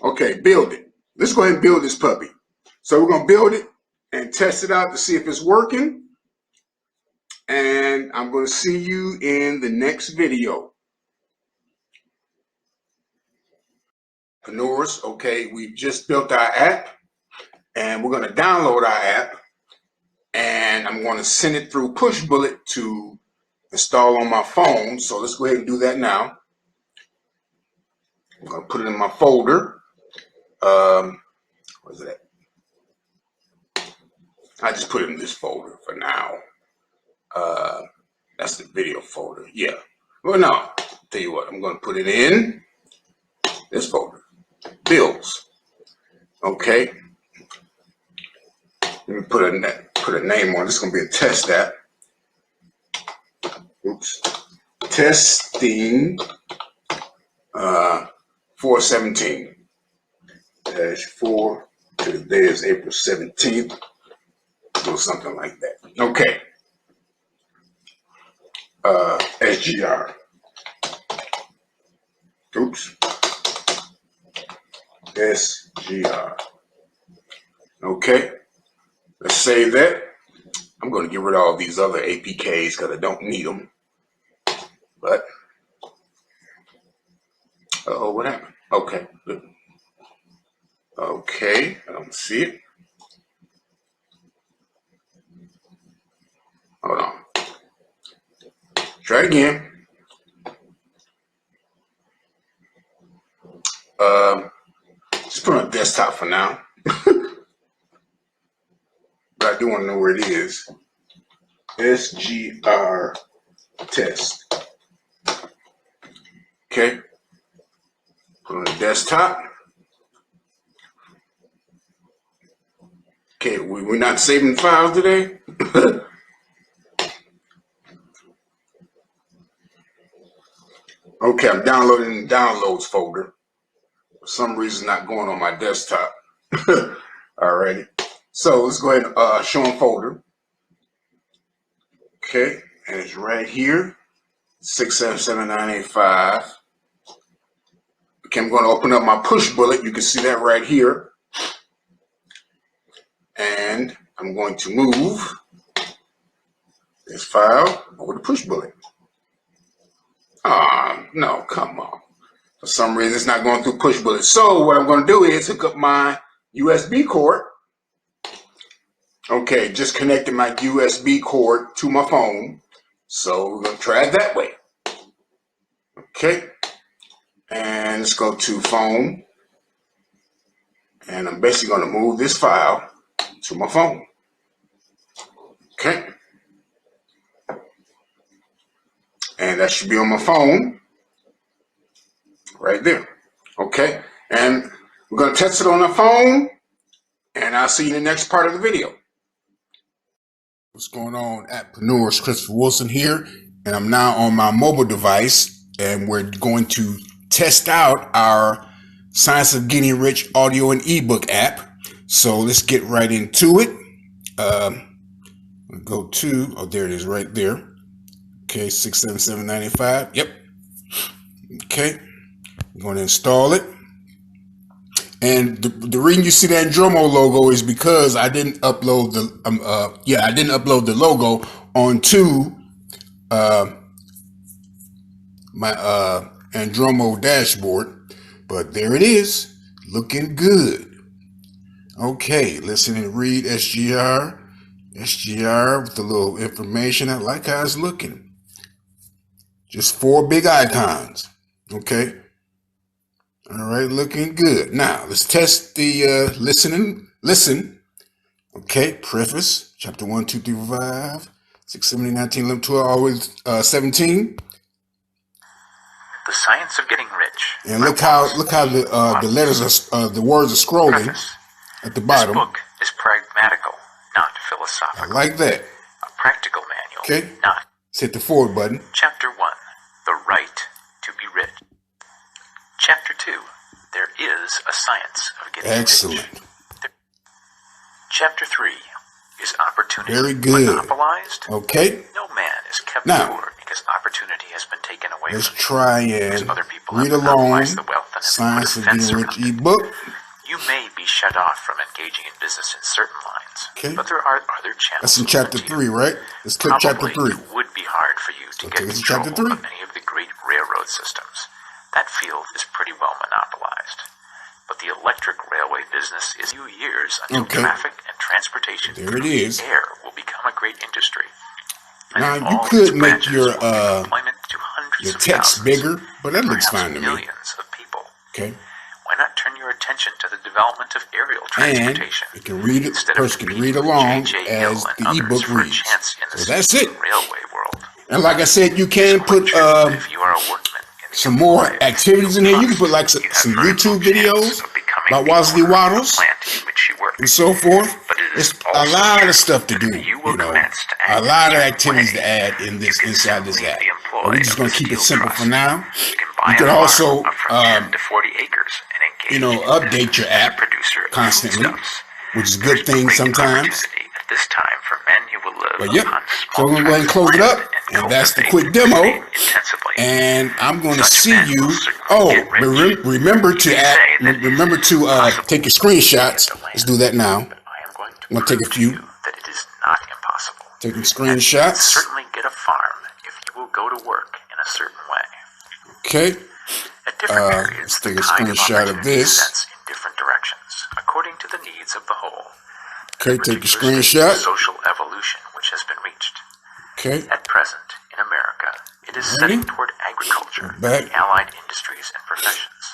Okay, build it. Let's go ahead and build this puppy. So we're going to build it and test it out to see if it's working. And I'm going to see you in the next video. Entrepreneurs, okay, we just built our app and we're going to download our app and I'm going to send it through push bullet to install on my phone. So let's go ahead and do that now. I'm going to put it in my folder. Where's it at? I just put it in this folder for now. That's the video folder. Yeah. Well, no. Tell you what, I'm going to put it in this folder. Bills. Okay. Let me put a name on. This is going to be a test app. Oops. Testing 417. -4. Today is April 17th. Or something like that. Okay. SGR. Oops. SGR. Okay. Let's save that. I'm going to get rid of all these other APKs because I don't need them. But, oh, what happened? Okay. Okay. I don't see it. Hold on. Try it again. Just put it on desktop for now. But I do want to know where it is. SGR test. Okay. Put it on the desktop. Okay, we're not saving files today. Okay, I'm downloading the downloads folder. For some reason, not going on my desktop. Alrighty. So let's go ahead and show them folder. Okay, and it's right here. 677-985. Okay, I'm going to open up my push bullet. You can see that right here. And I'm going to move this file over to push bullet. No, come on. For some reason, it's not going through push bullet. So what I'm going to do is hook up my USB cord. Okay, just connected my USB cord to my phone. So we're going to try it that way. Okay. And let's go to phone. And I'm basically going to move this file to my phone. Okay. And that should be on my phone right there. Okay. And we're going to test it on our phone. And I'll see you in the next part of the video. What's going on, Entrepreneurs? Christopher Wilson here. And I'm now on my mobile device. And we're going to test out our Science of Getting Rich audio and ebook app. So let's get right into it. Go to, oh, there it is right there. Okay, 677-985. Yep. Okay. I'm going to install it. And the reason you see that Andromo logo is because I didn't upload the logo onto my Andromo dashboard, but there it is, looking good. Okay, listen and read SGR with the little information. I like how it's looking. Just 4 big icons. Okay. All right, looking good. Now let's test the listen. Okay, preface, chapter 1, 2, 3, 4, 5, 6, 7, 8, 9, 10, 11, 12, always 17. The Science of Getting Rich. And look how the letters are, the words are scrolling Preface. at the bottom. This book is pragmatical, not philosophical. I like that. A practical manual manual. Okay. Not. Let's hit the forward button. Chapter 1. The right to be rich. Chapter 2. There is a science of getting Excellent. rich. Chapter 3. Is opportunity Very good. monopolized? Okay. No man is kept Now, poor because opportunity has been taken away let's from him. try and Other people read have along monopolized the wealth and have Science put of a fence Getting around Rich it. ebook. You may be shut off from engaging in business in certain lines, Okay. but there are other channels. That's in chapter 3, right? Let's click chapter 3. It would be hard for you to So get take us to control chapter 3. of any of the great railroad systems. That field is pretty well monopolized. But the electric railway business is a few years until Okay. traffic and transportation There through it is. the air will become a great industry. And Now, all you its could make branches your will give employment to hundreds your of text thousands, bigger, but that looks perhaps fine to me. millions of people. Okay. Why not turn your attention to the development of aerial And transportation? you can read it, Instead person of can competing read with along J.J. as Hill and the others ebook for a reads. chance in the So that's it. railway world. And like I said, you can Quite put true that if you are a workman in the some more employ of activities in here. You can put like you have some very YouTube little chance videos of becoming about the Waddles owner of the Waddles plant in which you work. and so forth. But it is It's a also lot true of stuff to do, that you will you know, commence to act a in lot of certain activities way. to add in this You can inside this simply app. be But employed we're just of going the to keep it steel simple trust. for now. You can buy You can a also, farm from 10 to 40 acres and engage you know, in update business your as a app producer of constantly, foodstuffs. which is a There's good thing great sometimes. opportunity at this time for men who will live But yep, upon so small I'm going to go ahead and tracts close of it up, land and that's the cultivate quick demo. the same intensively. And I'm going to Such see men you. will certainly Oh, get rich. remember You to may add, say that remember it is to possible take your to screenshots. get the Let's do that now. But I am going to I'm going to take a prove to few. you that it is not impossible. Taking And you can screenshots. certainly get a farm if you will go to work in a certain way. Okay. At different periods, Let's the take a kind screenshot of opportunity this. sets in different directions, according to the needs of the whole. Okay, The take a particular stage screenshot. of social evolution which has been reached. Okay. At present, in America, it is Ready? setting toward agriculture, Back. and allied industries and professions.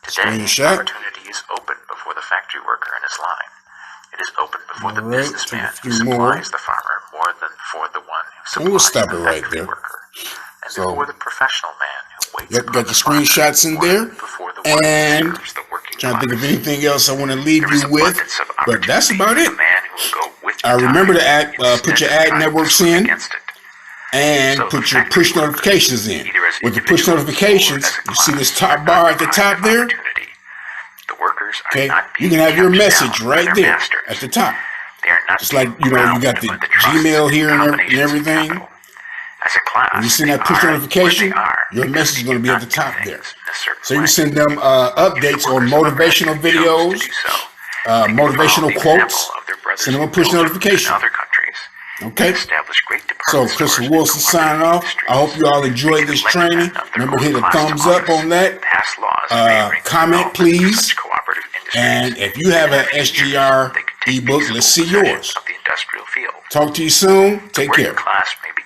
Today, Screenshot. opportunity is open before the factory worker in his line. It is open before the All right, businessman take a who few more. supplies the farmer more than for the one who And we'll supplies stop the it right factory there. worker. And So, before the professional man who waits yep, upon got the your farmer screenshots in more there. than before the one And who serves the working trying to think of class. anything else I want to leave There is you with. abundance of But that's opportunity about for it. the man who will go with the Remember to tide put your instead of ad trying to networks swim in. against it. And So put the your factory push worker, notifications in. either as With the push individuals notifications, or as a you see class, this top are bar not at the deprived top of there? opportunity. The workers are Okay, not you being can have your kept message down by right their there masters. at the top. They are not Just like, being you know, you crowned got the by the trust Gmail and here and combinations of everything. capital. As a class, When you send that they push are notification, where they are your because message is they going to do be at not the do top things there. in a certain So you way. send them If updates the or workers of motivational America chose to videos, do so, they could follow motivational the quotes, example of their brothers send them a in push Belgium notification. and other countries. Okay? And establish great So, department Christopher stores Wilson and signing cooperative off. industries. I hope you all They enjoyed could this elect training. men of their Remember, own hit a class to thumbs up office, on that. pass laws favoring the Comment, development of please. such cooperative industries. And if you have an SGR They could take ebook, peaceable let's see possession yours. of the industrial field. Talk to you soon. The Take working care. class may be